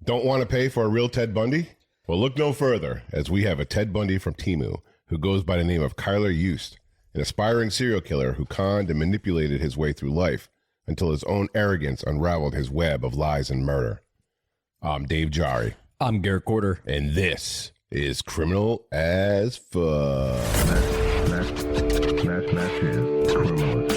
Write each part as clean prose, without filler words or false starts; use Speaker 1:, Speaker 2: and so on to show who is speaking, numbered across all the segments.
Speaker 1: Don't want to pay for a real Ted Bundy? Well, look no further, as we have a Ted Bundy from Temu, who goes by the name of Kylr Yust, an aspiring serial killer who conned and manipulated his way through life until his own arrogance unraveled his web of lies and murder. I'm Dave Jari.
Speaker 2: I'm Garrett Corder.
Speaker 1: And this is Criminal as Fuck.
Speaker 3: That is Criminal as Fuck.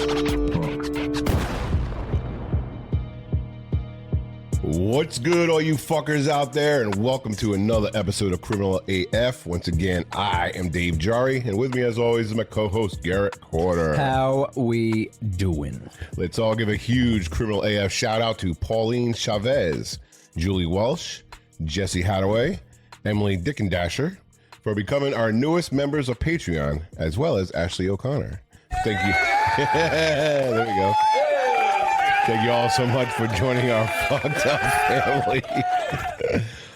Speaker 1: What's good, all you fuckers out there, and welcome to another episode of Criminal AF. Once again, I am Dave Jari, and with me, as always, is my co-host, Garrett Corder.
Speaker 2: How we doing?
Speaker 1: Let's all give a huge Criminal AF shout-out to Pauline Chavez, Julie Walsh, Jesse Hadaway, Emily Dickendasher, for becoming our newest members of Patreon, as well as Ashlee O'Connor. Thank you. There we go. Thank you all so much for joining our fucked up family.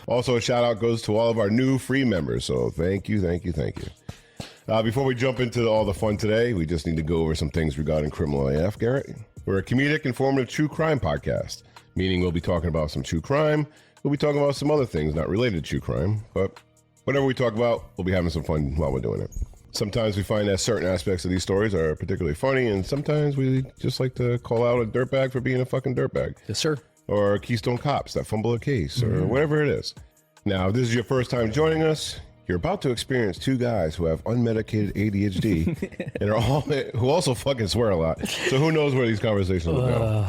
Speaker 1: Also, a shout out goes to all of our new free members. So thank you. Before we jump into all the fun today, we just need to go over some things regarding Criminal AF, Garrett. We're a comedic, informative true crime podcast, meaning we'll be talking about some true crime. We'll be talking about some other things not related to true crime, but whatever we talk about, we'll be having some fun while we're doing it. Sometimes we find that certain aspects of these stories are particularly funny, and sometimes we just like to call out a dirtbag for being a fucking dirtbag.
Speaker 2: Yes, sir.
Speaker 1: Or Keystone Cops that fumble a case, or whatever it is. Now, if this is your first time joining us, you're about to experience two guys who have unmedicated ADHD and who also fucking swear a lot. So who knows where these conversations will go.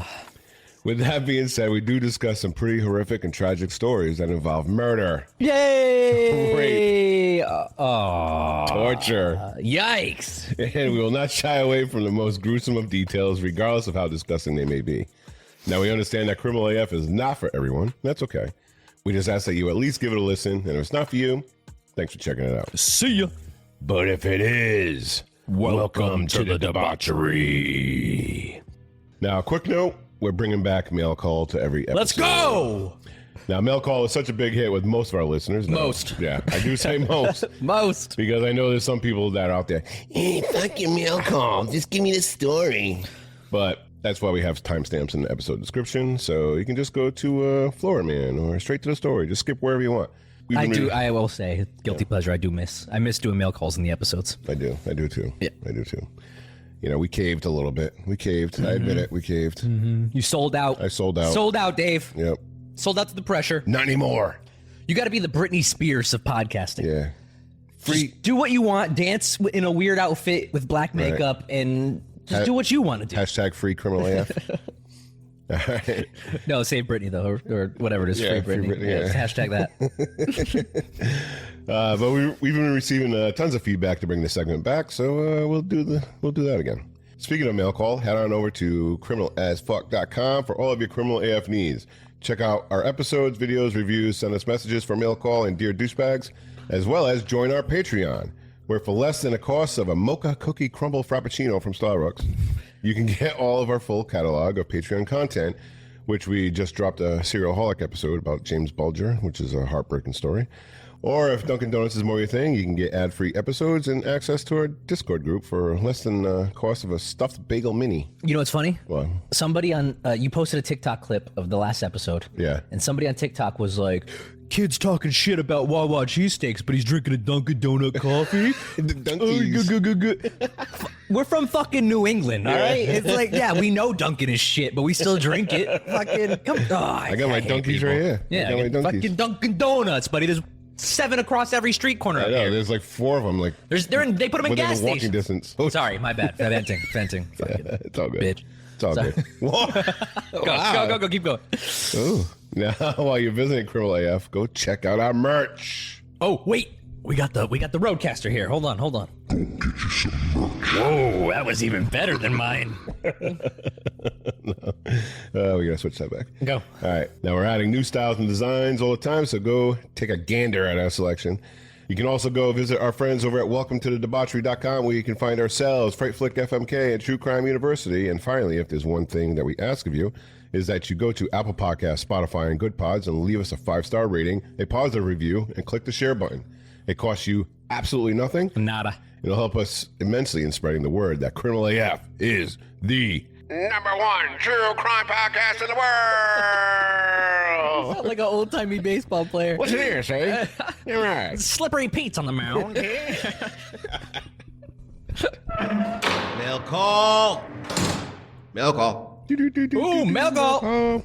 Speaker 1: With that being said, we do discuss some pretty horrific and tragic stories that involve murder,
Speaker 2: Yay!
Speaker 1: rape, torture,
Speaker 2: Yikes!
Speaker 1: and we will not shy away from the most gruesome of details, regardless of how disgusting they may be. Now, we understand that Criminal AF is not for everyone. That's okay. We just ask that you at least give it a listen, and if it's not for you, thanks for checking it out.
Speaker 2: See ya!
Speaker 1: But if it is, welcome to the debauchery. Now, a quick note. We're bringing back mail call to every episode.
Speaker 2: Let's go!
Speaker 1: Now, mail call is such a big hit with most of our listeners. No,
Speaker 2: Most.
Speaker 1: Yeah, I do say most.
Speaker 2: Most.
Speaker 1: Because I know there's some people that are out there, hey, fuck your mail call. Just give me the story. But that's why we have timestamps in the episode description. So you can just go to Florida Man or straight to the story. Just skip wherever you want.
Speaker 2: I will say, guilty pleasure, I miss doing mail calls in the episodes.
Speaker 1: I do too.
Speaker 2: Yeah.
Speaker 1: I do too. You know, we caved a little bit. I admit it. We caved.
Speaker 2: You sold out.
Speaker 1: I sold out.
Speaker 2: Sold out, Dave.
Speaker 1: Yep.
Speaker 2: Sold out to the pressure.
Speaker 1: Not anymore.
Speaker 2: You got to be the Britney Spears of podcasting.
Speaker 1: Yeah.
Speaker 2: Just do what you want. Dance in a weird outfit with black makeup and just do what you want to do.
Speaker 1: Hashtag free Criminal AF. All right.
Speaker 2: No, save Britney though, or whatever it is.
Speaker 1: Yeah,
Speaker 2: free Britney.
Speaker 1: free Britney, yeah.
Speaker 2: Hashtag that.
Speaker 1: But we've been receiving tons of feedback to bring this segment back, so we'll do that again. Speaking of mail call, head on over to criminalasfuck.com for all of your Criminal AF needs. Check out our episodes, videos, reviews, send us messages for mail call and Dear Douchebags, as well as join our Patreon, where for less than the cost of a mocha cookie crumble frappuccino from Starbucks, you can get all of our full catalog of Patreon content, which we just dropped a Serialholic episode about James Bulger, which is a heartbreaking story. Or if Dunkin' Donuts is more your thing, you can get ad-free episodes and access to our Discord group for less than the cost of a stuffed bagel mini.
Speaker 2: You know what's funny?
Speaker 1: What?
Speaker 2: Somebody on you posted a TikTok clip of the last episode.
Speaker 1: Yeah.
Speaker 2: And somebody on TikTok was like, "Kid's talking shit about Wawa cheesesteaks, but he's drinking a Dunkin' Donut coffee." We're from fucking New England, all right? It's like, yeah, we know Dunkin' is shit, but we still drink it. Fucking come on.
Speaker 1: I got my Dunkies right here.
Speaker 2: Yeah,
Speaker 1: I got my Dunkies.
Speaker 2: fucking Dunkin' Donuts, buddy. There's 7 across every street corner.
Speaker 1: I know, there's like 4 of them. Like
Speaker 2: they put them in gas
Speaker 1: walking
Speaker 2: stations.
Speaker 1: distance.
Speaker 2: Oh, sorry, my bad. Venting.
Speaker 1: Yeah, it's all good.
Speaker 2: Bitch.
Speaker 1: It's all good.
Speaker 2: Go, keep going.
Speaker 1: Ooh. Now, while you're visiting Criminal AF, go check out our merch.
Speaker 2: Oh, wait. We got the Roadcaster here. Hold on.
Speaker 3: Go get you some merch.
Speaker 2: Whoa, that was even better than mine.
Speaker 1: No. We gotta switch that back.
Speaker 2: Go.
Speaker 1: All right. Now we're adding new styles and designs all the time, so go take a gander at our selection. You can also go visit our friends over at welcometothe-debauchery.com, where you can find ourselves, Fright Flick FMK, and True Crime University. And finally, if there's one thing that we ask of you, is that you go to Apple Podcasts, Spotify, and Good Pods and leave us a 5-star rating, a positive review, and click the share button. It costs you absolutely nothing.
Speaker 2: Nada.
Speaker 1: It'll help us immensely in spreading the word that Criminal AF is the #1 true crime podcast in the world.
Speaker 2: Like an old-timey baseball player.
Speaker 1: What's it here, say? You're right.
Speaker 2: Slippery Pete's on the mound.
Speaker 4: Mail call. Mail call.
Speaker 2: Ooh, mail call.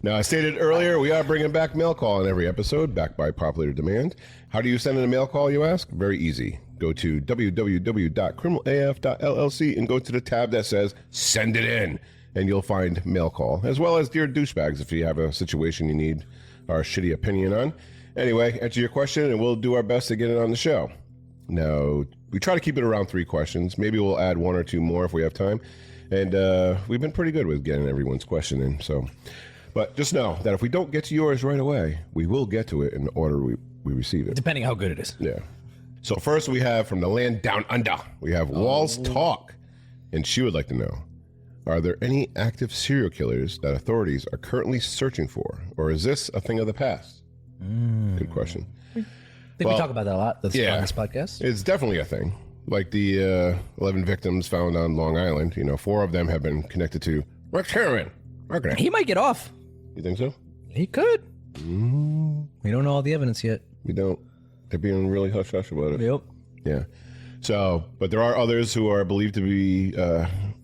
Speaker 1: Now, I stated earlier, we are bringing back mail call in every episode, backed by popular demand. How do you send in a mail call, you ask? Very easy. Go to www.criminalaf.llc and go to the tab that says Send It In, and you'll find mail call, as well as Dear Douchebags if you have a situation you need our shitty opinion on. Anyway, answer your question, and we'll do our best to get it on the show. Now, we try to keep it around 3 questions. Maybe we'll add 1 or 2 more if we have time. And we've been pretty good with getting everyone's question in. But just know that if we don't get to yours right away, we will get to it in the order we receive it.
Speaker 2: Depending how good it is.
Speaker 1: Yeah. So first we have from the land down under, we have Walls Talk. And she would like to know, are there any active serial killers that authorities are currently searching for? Or is this a thing of the past? Good question.
Speaker 2: I think we talk about that a lot on this podcast.
Speaker 1: It's definitely a thing. Like the 11 victims found on Long Island, 4 of them have been connected to Rex Heroin.
Speaker 2: He might get off.
Speaker 1: You think so?
Speaker 2: He could. We don't know all the evidence yet.
Speaker 1: We don't. They're being really hush-hush about it.
Speaker 2: Yep.
Speaker 1: Yeah. So, but there are others who are believed to be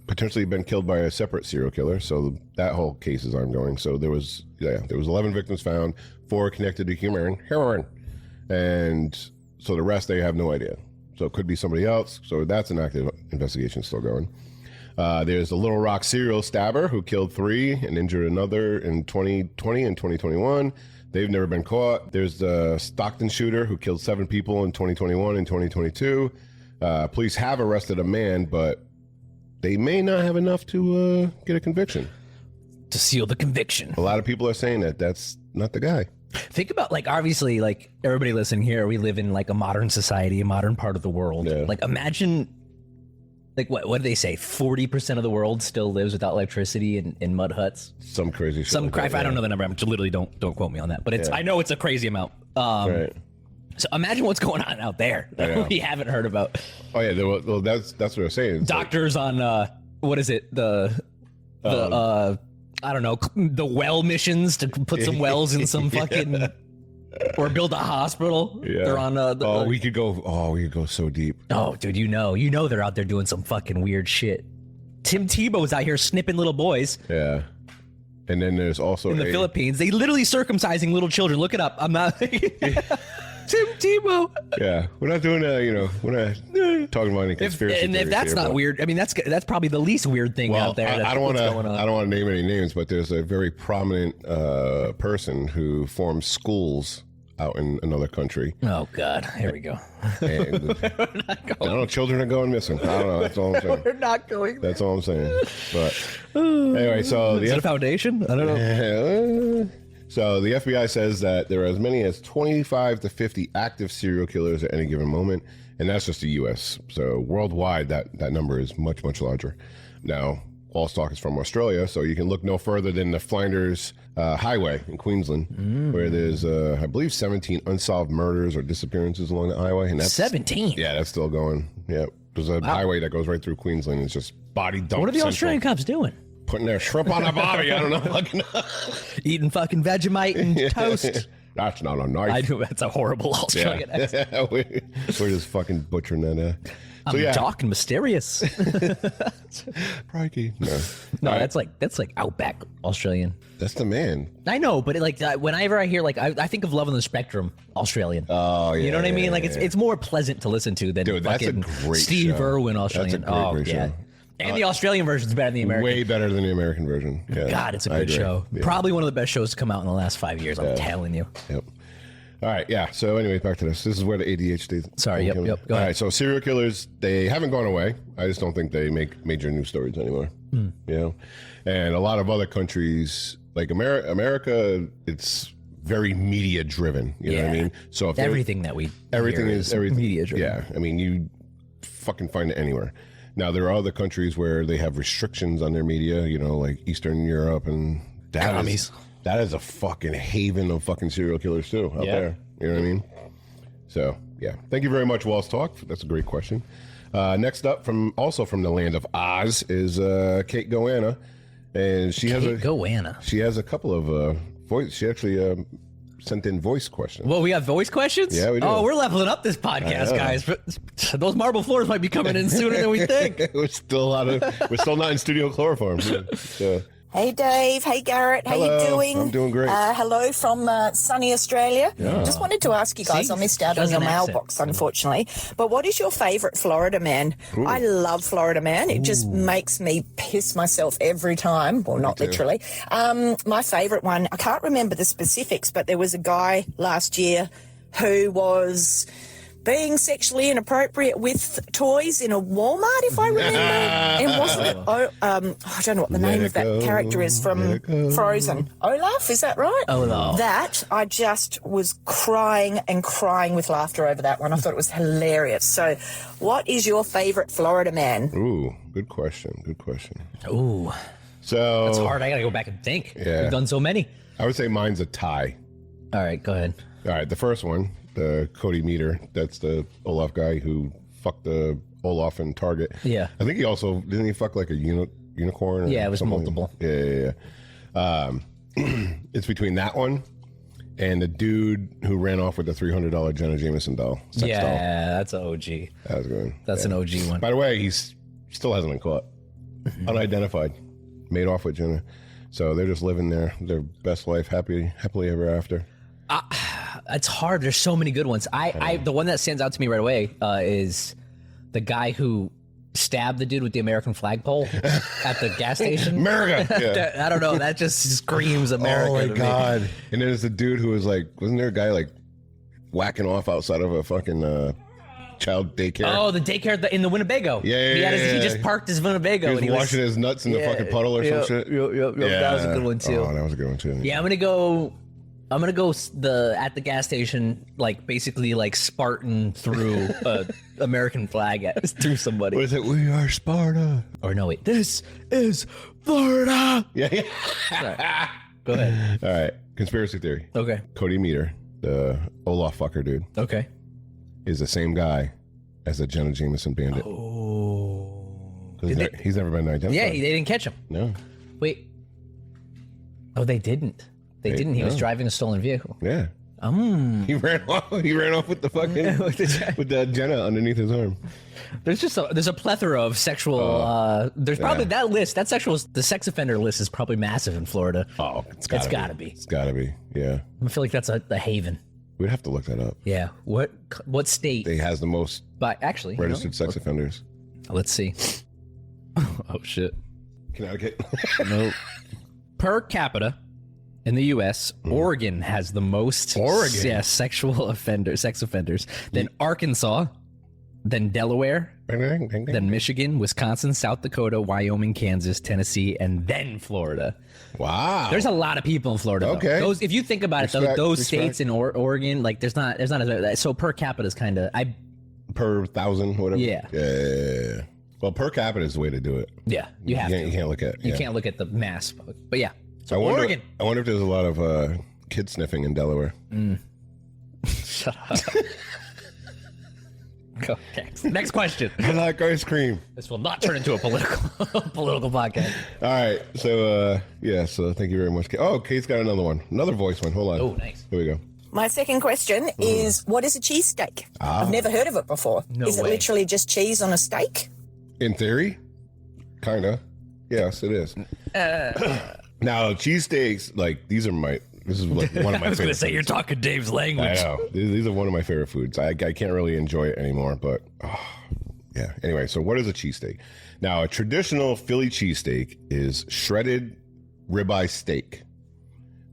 Speaker 1: potentially been killed by a separate serial killer. So that whole case is ongoing. So there was 11 victims found, 4 connected to heroin. And so the rest, they have no idea. So it could be somebody else. So that's an active investigation still going. There's the Little Rock serial stabber who killed 3 and injured another in 2020 and 2021. They've never been caught. There's the Stockton shooter who killed 7 people in 2021 and 2022. Police have arrested a man, but they may not have enough to get a conviction.
Speaker 2: To seal the conviction.
Speaker 1: A lot of people are saying that that's not the guy.
Speaker 2: Think about, obviously, everybody listening here, we live in, a modern society, a modern part of the world.
Speaker 1: Yeah.
Speaker 2: Imagine, what do they say? 40% of the world still lives without electricity in mud huts?
Speaker 1: Some crazy shit.
Speaker 2: I don't know the number. I'm literally don't quote me on that. But I know it's a crazy amount.
Speaker 1: Right.
Speaker 2: So imagine what's going on out there that we haven't heard about.
Speaker 1: Oh, yeah. Well, that's what I was saying. It's
Speaker 2: doctors on, what is it? I don't know, the well missions to put some wells in some fucking, or build a hospital.
Speaker 1: Yeah.
Speaker 2: They're on
Speaker 1: we could go so deep.
Speaker 2: Oh, dude, you know they're out there doing some fucking weird shit. Tim Tebow's out here snipping little boys.
Speaker 1: Yeah. And then there's also
Speaker 2: in the Philippines. They literally circumcising little children. Look it up. I'm not Tim Tebow.
Speaker 1: Yeah. We're not doing we're not talking about any conspiracy
Speaker 2: and if that's
Speaker 1: here,
Speaker 2: not weird, I mean that's probably the least weird thing out there.
Speaker 1: I don't want to name any names, but there's a very prominent person who forms schools out in another country.
Speaker 2: Oh God, here we go.
Speaker 1: And I don't know, children are going missing. I don't know. That's all I'm saying.
Speaker 2: We're not going.
Speaker 1: That's all I'm saying. But anyway, so
Speaker 2: is it a foundation? I don't know.
Speaker 1: So the FBI says that there are as many as 25 to 50 active serial killers at any given moment, and that's just the U.S. So worldwide, that number is much, much larger. Now, Walls Talk is from Australia, so you can look no further than the Flinders Highway in Queensland, where there's, I believe, 17 unsolved murders or disappearances along the highway. And that's
Speaker 2: 17?
Speaker 1: Yeah, that's still going. Yeah, there's a highway that goes right through Queensland. It's just body dump.
Speaker 2: What are the Australian cops doing?
Speaker 1: Putting their shrimp on a bobby. I don't know.
Speaker 2: Eating fucking Vegemite and toast.
Speaker 1: That's not a knife.
Speaker 2: I do. That's a horrible Australian accent.
Speaker 1: We're just fucking butchering that.
Speaker 2: I'm talking mysterious.
Speaker 1: Crikey. No,
Speaker 2: that's like outback Australian.
Speaker 1: That's the man.
Speaker 2: I know, but whenever I hear I think of Love on the Spectrum Australian.
Speaker 1: Oh yeah.
Speaker 2: You know what I mean? It's more pleasant to listen to than fucking Steve Irwin Australian.
Speaker 1: That's a great show.
Speaker 2: And the Australian version is better than the American.
Speaker 1: Way better than the American version. Yeah,
Speaker 2: God, it's a good show. Yeah. Probably one of the best shows to come out in the last 5 years. I'm telling you.
Speaker 1: Yep. All right. Yeah. So anyways, back to this. This is where the ADHD.
Speaker 2: Sorry. Yep. Go ahead.
Speaker 1: All right. So serial killers, they haven't gone away. I just don't think they make major news stories anymore. You know, and a lot of other countries like America, it's very media driven. You know what I mean? So if
Speaker 2: everything is media driven.
Speaker 1: Yeah. I mean, you fucking find it anywhere. Now, there are other countries where they have restrictions on their media, like Eastern Europe, and that is a fucking haven of fucking serial killers, too, out there. You know what I mean? So, yeah. Thank you very much, Walls Talk. That's a great question. Next up, also from the land of Oz, is Kate Goanna, and she has a couple of voice. She actually sent in voice questions.
Speaker 2: Well, we have voice questions?
Speaker 1: Yeah, we do.
Speaker 2: Oh, we're leveling up this podcast, guys. Those marble floors might be coming in sooner than we think.
Speaker 1: We're still not in studio chloroform. So.
Speaker 5: Hey Dave, hey Garrett, how you doing?
Speaker 1: I'm doing great.
Speaker 5: Hello from sunny Australia.
Speaker 1: Yeah.
Speaker 5: Just wanted to ask you guys, I missed out on your mailbox, unfortunately. But what is your favourite Florida man?
Speaker 1: Ooh.
Speaker 5: I love Florida man. It just makes me piss myself every time. Well, not literally. My favourite one, I can't remember the specifics, but there was a guy last year who was being sexually inappropriate with toys in a Walmart, if I remember. And wasn't it? I don't know what the name of that character is from Frozen. Olaf, is that right?
Speaker 2: Olaf.
Speaker 5: That, I just was crying and crying with laughter over that one. I thought it was hilarious. So, what is your favourite Florida man?
Speaker 1: Ooh, good question. Good question.
Speaker 2: Ooh.
Speaker 1: So
Speaker 2: That's hard. I got to go back and think.
Speaker 1: Yeah.
Speaker 2: We've done so many.
Speaker 1: I would say mine's a tie.
Speaker 2: All right, go ahead.
Speaker 1: All right, the first one, the Cody Meter. That's the Olaf guy who fucked the Olaf in Target.
Speaker 2: Yeah.
Speaker 1: I think didn't he fuck like a unicorn? Or
Speaker 2: Yeah, it was
Speaker 1: something?
Speaker 2: multiple.
Speaker 1: Yeah. It's between that one and the dude who ran off with the $300 Jenna Jameson doll. Sex doll.
Speaker 2: That's an OG.
Speaker 1: That was good.
Speaker 2: That's an OG one.
Speaker 1: By the way, he's still hasn't been caught. Unidentified. Made off with Jenna. So they're just living their best life, happily ever after.
Speaker 2: It's hard. There's so many good ones. The one that stands out to me right away is the guy who stabbed the dude with the American flagpole at the gas station.
Speaker 1: America. Yeah.
Speaker 2: I don't know. That just screams America.
Speaker 1: Oh my
Speaker 2: to
Speaker 1: God.
Speaker 2: Me.
Speaker 1: And then there's the dude who was like, wasn't there a guy like whacking off outside of a fucking child daycare?
Speaker 2: Oh, the daycare in the Winnebago.
Speaker 1: Yeah.
Speaker 2: He just parked his Winnebago.
Speaker 1: He was washing his nuts in the fucking puddle or some shit.
Speaker 2: Yep. That was a good one too.
Speaker 1: Oh, that was a good one too.
Speaker 2: Yeah, I'm gonna go at the gas station, like basically like Spartan through American flag through somebody.
Speaker 1: What is it? We are Sparta.
Speaker 2: Or no, wait, this is Florida.
Speaker 1: Yeah.
Speaker 2: Right. Go ahead.
Speaker 1: All right. Conspiracy theory.
Speaker 2: Okay.
Speaker 1: Cody Meter, the Olaf fucker dude,
Speaker 2: Okay.
Speaker 1: is the same guy as the Jenna Jameson bandit.
Speaker 2: Oh.
Speaker 1: He's never been identified.
Speaker 2: Yeah, they didn't catch him.
Speaker 1: No.
Speaker 2: Wait. Oh, they didn't. They didn't. He was driving a stolen vehicle.
Speaker 1: Yeah. He ran off with the fucking with the Jenna underneath his arm.
Speaker 2: There's a plethora of sexual. There's probably that list. The sex offender list is probably massive in Florida.
Speaker 1: Oh, it's gotta be. It's gotta be. Yeah.
Speaker 2: I feel like that's a haven.
Speaker 1: We'd have to look that up.
Speaker 2: Yeah. What state?
Speaker 1: They has the most
Speaker 2: Actually,
Speaker 1: registered sex offenders.
Speaker 2: Let's see. Oh shit.
Speaker 1: Connecticut.
Speaker 2: Nope. Per capita. In the U.S., Oregon has the most sex offenders. Then Arkansas, then Delaware, then Michigan, Wisconsin, South Dakota, Wyoming, Kansas, Tennessee, and then Florida.
Speaker 1: Wow.
Speaker 2: There's a lot of people in Florida.
Speaker 1: Okay.
Speaker 2: Though. If you think about it, those states in Oregon, like there's not so per capita is kind of
Speaker 1: per 1,000, whatever.
Speaker 2: Yeah.
Speaker 1: Yeah. Well, per capita is the way to do it.
Speaker 2: Yeah, you have to.
Speaker 1: You can't look at.
Speaker 2: You can't look at the mass, but yeah. So
Speaker 1: Oregon. I wonder if there's a lot of kid sniffing in Delaware.
Speaker 2: Shut up. Go next question.
Speaker 1: I like ice cream.
Speaker 2: This will not turn into a political podcast.
Speaker 1: All right. So so thank you very much. Oh, Kate's got another voice one. Hold on.
Speaker 2: Oh, nice.
Speaker 1: Here we go.
Speaker 5: My second question is, what is a cheesesteak? I've never heard of it before.
Speaker 2: No
Speaker 5: is it
Speaker 2: way.
Speaker 5: literally just cheese on a steak?
Speaker 1: In theory, kinda. Yes, it is. Now, cheesesteaks, like this is like one of my
Speaker 2: I was going to
Speaker 1: favorite
Speaker 2: say, you're talking Dave's language.
Speaker 1: I know. These are one of my favorite foods. I can't really enjoy it anymore, but yeah. Anyway, so what is a cheesesteak? Now, a traditional Philly cheesesteak is shredded ribeye steak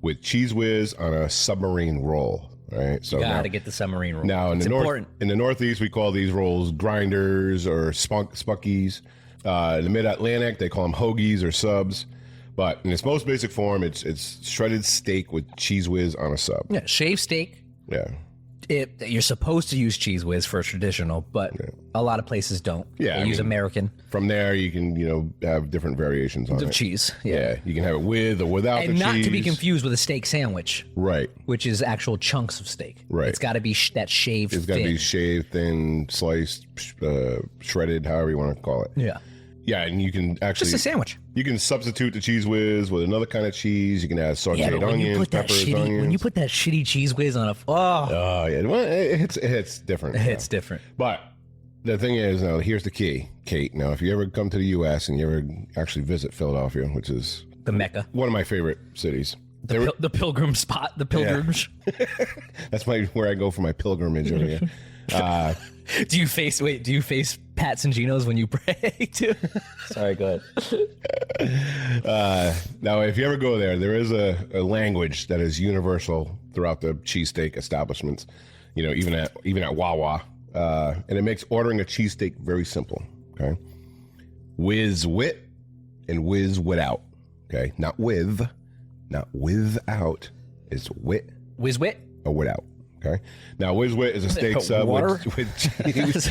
Speaker 1: with cheese whiz on a submarine roll. Right? So
Speaker 2: Gotta get the submarine roll.
Speaker 1: Now, in the Northeast, we call these rolls grinders or spunkies. In the Mid-Atlantic, they call them hoagies or subs. But in its most basic form, it's shredded steak with cheese whiz on a sub.
Speaker 2: Yeah, shaved steak.
Speaker 1: Yeah.
Speaker 2: You're supposed to use Cheese Whiz for a traditional, but a lot of places don't.
Speaker 1: Yeah,
Speaker 2: they use American.
Speaker 1: From there, you can have different variations on
Speaker 2: Of
Speaker 1: it.
Speaker 2: cheese.
Speaker 1: Yeah, you can have it with or without
Speaker 2: And
Speaker 1: the
Speaker 2: not
Speaker 1: cheese.
Speaker 2: to be confused with a steak sandwich,
Speaker 1: Right.
Speaker 2: which is actual chunks of steak.
Speaker 1: Right.
Speaker 2: It's got to be that shaved
Speaker 1: It's got to
Speaker 2: thin.
Speaker 1: be shaved, thin, sliced, shredded, however you want to call it.
Speaker 2: Yeah.
Speaker 1: Yeah, and you can actually
Speaker 2: Just a sandwich.
Speaker 1: You can substitute the Cheese Whiz with another kind of cheese. You can add sauteed
Speaker 2: Yeah, but when you
Speaker 1: onions,
Speaker 2: put that
Speaker 1: peppers,
Speaker 2: shitty,
Speaker 1: onions.
Speaker 2: when you put that shitty Cheese Whiz on a,
Speaker 1: Oh yeah, well, it's different.
Speaker 2: it's different.
Speaker 1: But the thing is, now here's the key, Kate. Now, if you ever come to the U.S. and you ever actually visit Philadelphia, which is
Speaker 2: The Mecca.
Speaker 1: one of my favorite cities,
Speaker 2: The pilgrim spot. The pilgrims.
Speaker 1: that's where I go for my pilgrimage over here.
Speaker 2: Do you face Pats and Geno's when you pray too? Sorry, go ahead.
Speaker 1: Now, if you ever go there, there is a language that is universal throughout the cheesesteak establishments. You know, even at Wawa, and it makes ordering a cheesesteak very simple. Okay, whiz wit and whiz without. Okay, not with, not without. It's wit
Speaker 2: Whiz wit.
Speaker 1: or without. Okay. Now, whiz wit is a steak sub
Speaker 2: Water?
Speaker 1: with cheese.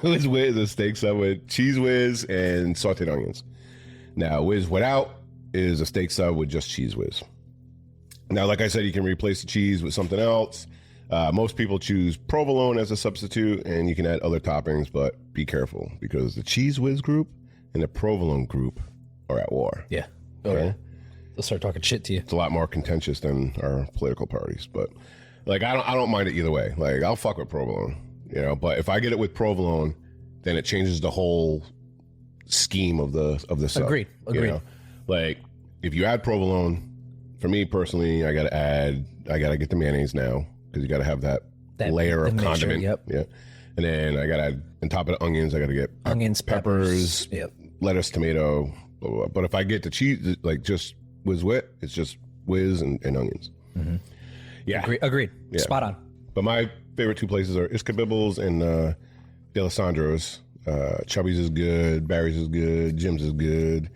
Speaker 1: Whiz wit is a steak sub with cheese whiz and sauteed onions. Now, whiz without is a steak sub with just cheese whiz. Now, like I said, you can replace the cheese with something else. Most people choose provolone as a substitute, and you can add other toppings, but be careful because the cheese whiz group and the provolone group are at war.
Speaker 2: Yeah.
Speaker 1: Okay.
Speaker 2: They'll start talking shit to you.
Speaker 1: It's a lot more contentious than our political parties, but like I don't mind it either way. Like I'll fuck with provolone, you know. But if I get it with provolone, then it changes the whole scheme of the sub.
Speaker 2: Agreed.
Speaker 1: You know? Like if you add provolone, for me personally, I gotta get the mayonnaise now because you gotta have that layer of
Speaker 2: mixture,
Speaker 1: condiment.
Speaker 2: yep.
Speaker 1: Yeah, and then I gotta add on top of the onions. I gotta get
Speaker 2: Onions,
Speaker 1: peppers,
Speaker 2: Yep.
Speaker 1: lettuce, tomato. Blah, blah, blah. But if I get the cheese, like just whiz wit, it's just whiz and onions.
Speaker 2: Mm-hmm.
Speaker 1: Yeah.
Speaker 2: Agreed.
Speaker 1: Yeah.
Speaker 2: Spot on.
Speaker 1: But my favorite two places are Iskabibbles and D'Alessandro's. Chubby's is good. Barry's is good. Jim's is good.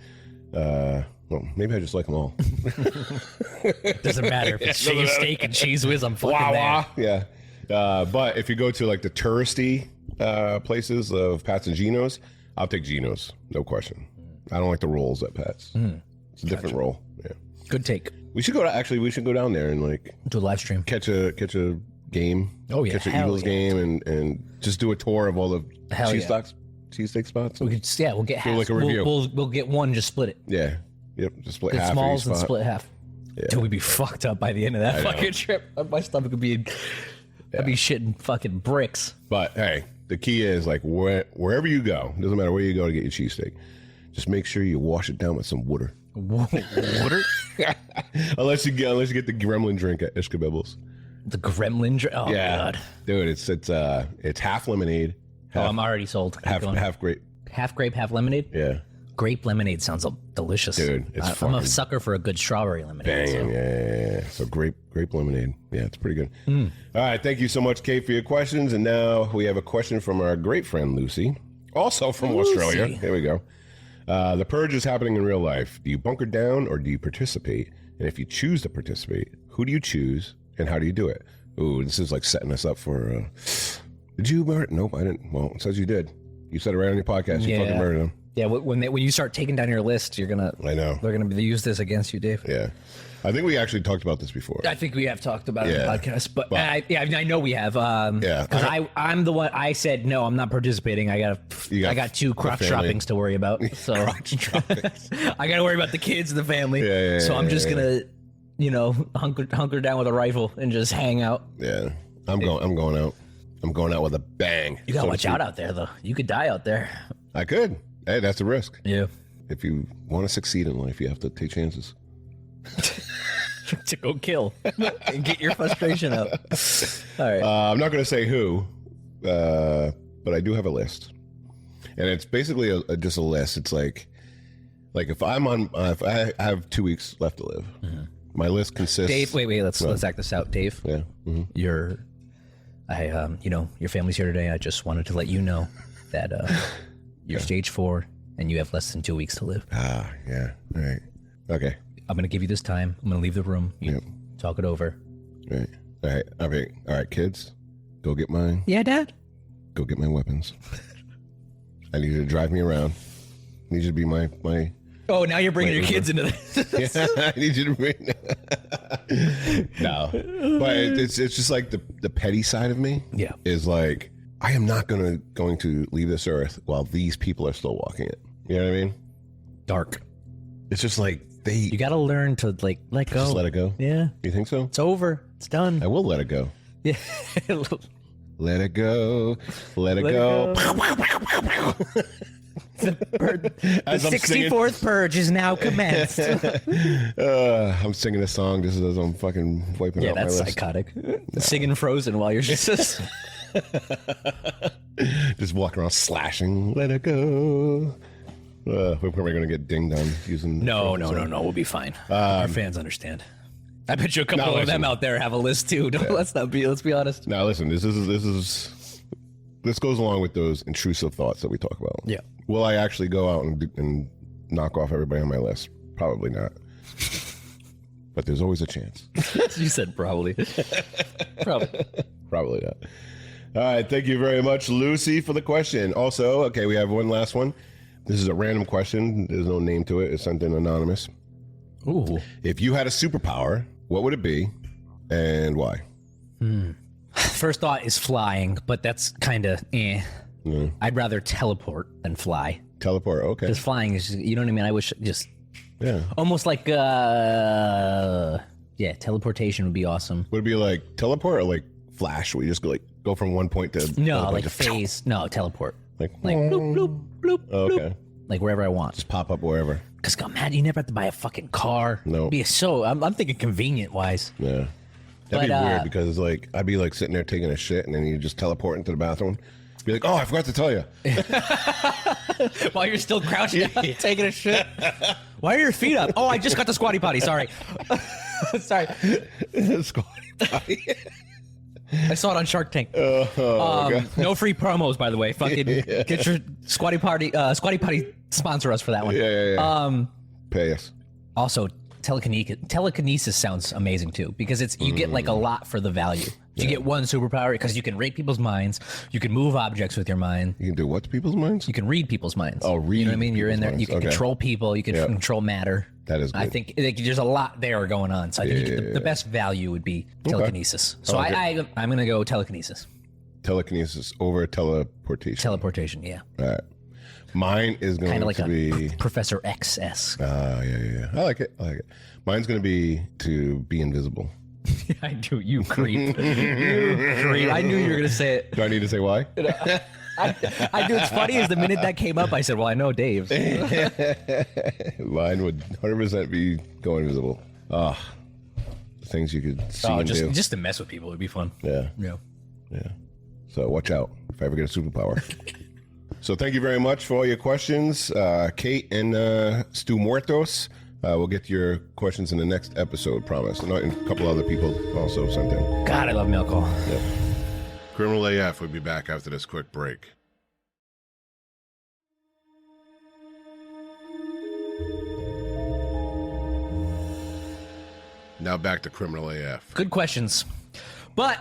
Speaker 1: Well, maybe I just like them all.
Speaker 2: Doesn't matter if it's shaved steak and cheese whiz. I'm fucking
Speaker 1: Wawa.
Speaker 2: there.
Speaker 1: Yeah. But if you go to like the touristy places of Pat's and Geno's, I'll take Geno's. No question. I don't like the rolls at Pat's. It's a different roll. Yeah.
Speaker 2: Good take.
Speaker 1: We should go down there and like
Speaker 2: Do a live stream.
Speaker 1: catch a game.
Speaker 2: Oh, yeah.
Speaker 1: Catch an
Speaker 2: Hell
Speaker 1: Eagles
Speaker 2: yeah.
Speaker 1: game and just do a tour of all the
Speaker 2: Hell yeah.
Speaker 1: cheesesteak spots.
Speaker 2: We could, we'll get half.
Speaker 1: like a review.
Speaker 2: We'll get one. Just split it.
Speaker 1: Yeah. Yep. Just split
Speaker 2: Get
Speaker 1: half
Speaker 2: smalls
Speaker 1: of
Speaker 2: and
Speaker 1: each spot.
Speaker 2: split half.
Speaker 1: Yeah.
Speaker 2: Dude, we'd be fucked up by the end of that fucking trip. My stomach would be. I'd be shitting fucking bricks.
Speaker 1: But hey, the key is like wherever you go, doesn't matter where you go to get your cheesesteak, just make sure you wash it down with some water.
Speaker 2: Water?
Speaker 1: unless you get the gremlin drink at Iskabibbles.
Speaker 2: The gremlin drink? Oh, God.
Speaker 1: Dude, it's half lemonade.
Speaker 2: Oh, I'm already sold. Keep
Speaker 1: Half
Speaker 2: going.
Speaker 1: grape.
Speaker 2: Half grape, half lemonade?
Speaker 1: Yeah.
Speaker 2: Grape lemonade sounds delicious.
Speaker 1: Dude, it's
Speaker 2: I'm a
Speaker 1: fucking
Speaker 2: sucker for a good strawberry lemonade.
Speaker 1: Banging,
Speaker 2: so.
Speaker 1: yeah. So grape lemonade. Yeah, it's pretty good. All right, thank you so much, Kate, for your questions. And now we have a question from our great friend Lucy, also from Australia. Here we go. The purge is happening in real life. Do you bunker down or do you participate? And if you choose to participate, who do you choose and how do you do it? Ooh, this is like setting us up for. Did you murder? Nope, I didn't. Well, it says you did. You said it right on your podcast. You fucking murdered him.
Speaker 2: Yeah, when you start taking down your list, you're gonna.
Speaker 1: I know.
Speaker 2: They're gonna use this against you, Dave.
Speaker 1: Yeah, I think we actually talked about this before.
Speaker 2: I think we have talked about it
Speaker 1: Yeah.
Speaker 2: on the podcast, but I know we have.
Speaker 1: Yeah.
Speaker 2: because I'm the one. I said no, I'm not participating. I got two crotch
Speaker 1: family.
Speaker 2: droppings to worry about. So I got to worry about the kids and the family.
Speaker 1: Yeah,
Speaker 2: so I'm just gonna, hunker down with a rifle and just hang out.
Speaker 1: Yeah, I'm going out. I'm going out with a bang.
Speaker 2: You gotta
Speaker 1: so to
Speaker 2: watch
Speaker 1: speak.
Speaker 2: out there, though. You could die out there.
Speaker 1: I could. Hey, that's a risk.
Speaker 2: Yeah.
Speaker 1: If you want to succeed in life, you have to take chances.
Speaker 2: To go kill and get your frustration out. All right.
Speaker 1: I'm not going to say who, but I do have a list, and it's basically just a list. It's like if I have 2 weeks left to live, my list consists.
Speaker 2: Dave, wait. Let's act this out, Dave.
Speaker 1: Yeah. Mm-hmm.
Speaker 2: Your family's here today. I just wanted to let you know that you're stage 4 and you have less than 2 weeks to live.
Speaker 1: Ah, yeah. All right. Okay.
Speaker 2: I'm gonna give you this time. I'm gonna leave the room. You talk it over.
Speaker 1: Right. All right. All right, kids. Go get my weapons. I need you to drive me around. I need you to be my.
Speaker 2: Oh, now you're bringing your kids into this.
Speaker 1: Yeah, I need you to bring. No, but it's just like the petty side of me.
Speaker 2: Yeah,
Speaker 1: is like I am not going to leave this earth while these people are still walking it. You know what I mean?
Speaker 2: Dark.
Speaker 1: It's just like
Speaker 2: You got to learn to like let go.
Speaker 1: Just let it go.
Speaker 2: Yeah.
Speaker 1: You think so?
Speaker 2: It's over. It's done.
Speaker 1: I will let it go.
Speaker 2: Yeah.
Speaker 1: Let it go. Let it go.
Speaker 2: The 64th purge is now commenced.
Speaker 1: I'm singing a song just as I'm fucking wiping out my list.
Speaker 2: Yeah, that's psychotic. Singing Frozen while you're just
Speaker 1: walking around slashing. Let it go. We're probably going to get dinged on using.
Speaker 2: No. We'll be fine. Our fans understand. I bet you a couple of them out there have a list too. Let's be honest.
Speaker 1: Now listen, this goes along with those intrusive thoughts that we talk about.
Speaker 2: Yeah.
Speaker 1: Will I actually go out and knock off everybody on my list? Probably not. But there's always a chance.
Speaker 2: You said probably.
Speaker 1: Probably not. All right. Thank you very much, Lucy, for the question. Also, okay, we have one last one. This is a random question. There's no name to it. It's sent in anonymous.
Speaker 2: Ooh.
Speaker 1: If you had a superpower, what would it be and why?
Speaker 2: First thought is flying, but that's kind of I'd rather teleport than fly.
Speaker 1: Teleport, okay.
Speaker 2: Because flying is, you know what I mean? I wish just almost like teleportation would be awesome.
Speaker 1: Would it be like teleport or like Flash? Where you just go from one point to
Speaker 2: phase. No, teleport.
Speaker 1: Like
Speaker 2: bloop bloop bloop.
Speaker 1: Oh, okay.
Speaker 2: Bloop. Like wherever I want.
Speaker 1: Just pop up wherever.
Speaker 2: Because man, you never have to buy a fucking car.
Speaker 1: No.
Speaker 2: I'm thinking convenient wise.
Speaker 1: Yeah. That'd be weird because it's like I'd be like sitting there taking a shit and then you just teleport into the bathroom. Be like, oh, I forgot to tell you.
Speaker 2: While you're still crouching down, taking a shit. Why are your feet up? Oh, I just got the squatty potty. Sorry. Sorry.
Speaker 1: Squatty potty.
Speaker 2: I saw it on Shark Tank. No free promos, by the way. Fucking get your squatty potty sponsor us for that one.
Speaker 1: Yeah. Pay us.
Speaker 2: Also, telekinesis sounds amazing too because you get like a lot for the value. You get one superpower because you can read people's minds. You can move objects with your mind.
Speaker 1: You can do what to people's minds?
Speaker 2: You can read people's minds.
Speaker 1: Oh, read.
Speaker 2: You know what I mean? You're in there.
Speaker 1: Minds.
Speaker 2: You can control people. You can control matter.
Speaker 1: That is good.
Speaker 2: I think there's a lot there going on. So I think the best value would be telekinesis. So I'm going to go telekinesis.
Speaker 1: Telekinesis over teleportation.
Speaker 2: Teleportation, yeah.
Speaker 1: All right. Mine is going
Speaker 2: like
Speaker 1: to be
Speaker 2: Professor X-esque.
Speaker 1: Yeah. I like it. Mine's going to be to be invisible.
Speaker 2: I do. You creep. You creep. I knew you were going to say it.
Speaker 1: Do I need to say why?
Speaker 2: I do. It's funny is the minute that came up, I said, well, I know Dave's.
Speaker 1: Mine would 100% be going invisible. Things you could see and do.
Speaker 2: Just to mess with people would be fun.
Speaker 1: Yeah. So watch out if I ever get a superpower. So thank you very much for all your questions. Kate and Stu Muertos. We'll get to your questions in the next episode, promise. And a couple other people also sent in.
Speaker 2: God, I love mail call.
Speaker 1: Yep. Criminal AF will be back after this quick break. Now back to Criminal AF.
Speaker 2: Good questions. But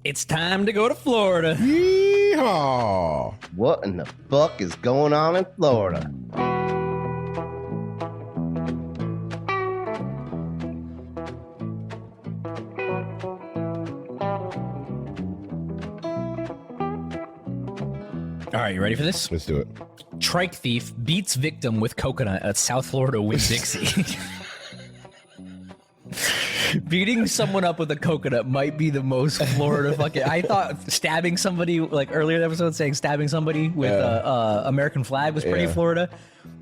Speaker 2: it's time to go to Florida.
Speaker 1: Yeehaw!
Speaker 4: What in the fuck is going on in Florida?
Speaker 2: All right, you ready for this?
Speaker 1: Let's do it.
Speaker 2: Trike thief beats victim with coconut at South Florida Winn-Dixie. Beating someone up with a coconut might be the most Florida fucking... I thought stabbing somebody, like earlier in the episode saying stabbing somebody with American flag was pretty Florida.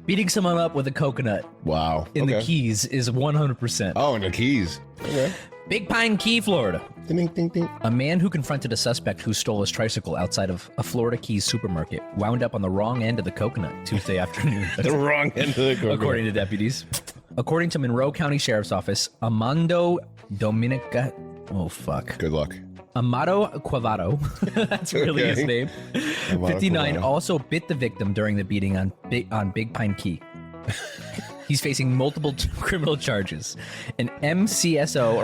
Speaker 2: Beating someone up with a coconut.
Speaker 1: Wow.
Speaker 2: In the Keys is 100%.
Speaker 1: Oh, in the Keys. Okay.
Speaker 2: Big Pine Key, Florida.
Speaker 1: Ding, ding, ding.
Speaker 2: A man who confronted a suspect who stole his tricycle outside of a Florida Keys supermarket wound up on the wrong end of the coconut Tuesday afternoon.
Speaker 1: The wrong end of the coconut.
Speaker 2: According to deputies. According to Monroe County Sheriff's Office, Amado Dominica... Oh, fuck.
Speaker 1: Good luck.
Speaker 2: Amado Quavado, that's really his name, 59,
Speaker 1: Quavado.
Speaker 2: Also bit the victim during the beating on Big Pine Key. He's facing multiple criminal charges. An MCSO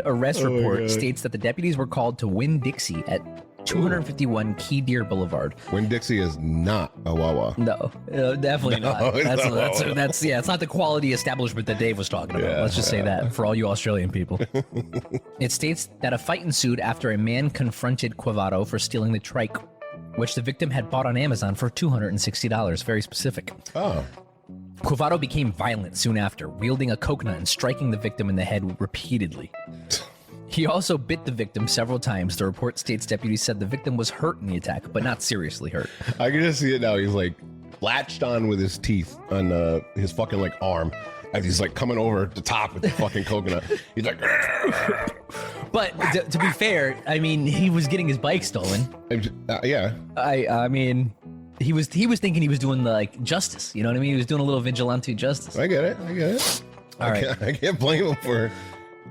Speaker 2: arrest report states that the deputies were called to Winn-Dixie at 251 Key Deer Boulevard.
Speaker 1: Winn-Dixie is not a Wawa.
Speaker 2: No, definitely not. That's it's not the quality establishment that Dave was talking about. Let's just say that for all you Australian people. It states that a fight ensued after a man confronted Quavato for stealing the trike, which the victim had bought on Amazon for $260. Very specific.
Speaker 1: Oh.
Speaker 2: Quavato became violent soon after, wielding a coconut and striking the victim in the head repeatedly. He also bit the victim several times. The report states deputies said the victim was hurt in the attack, but not seriously hurt.
Speaker 1: I can just see it now. He's like latched on with his teeth on his fucking like arm as he's like coming over the top with the fucking coconut. He's like,
Speaker 2: but to be fair, I mean, he was getting his bike stolen.
Speaker 1: Yeah.
Speaker 2: I mean, he was thinking he was doing like justice. You know what I mean? He was doing a little vigilante justice.
Speaker 1: I get it.
Speaker 2: All right.
Speaker 1: I can't blame him for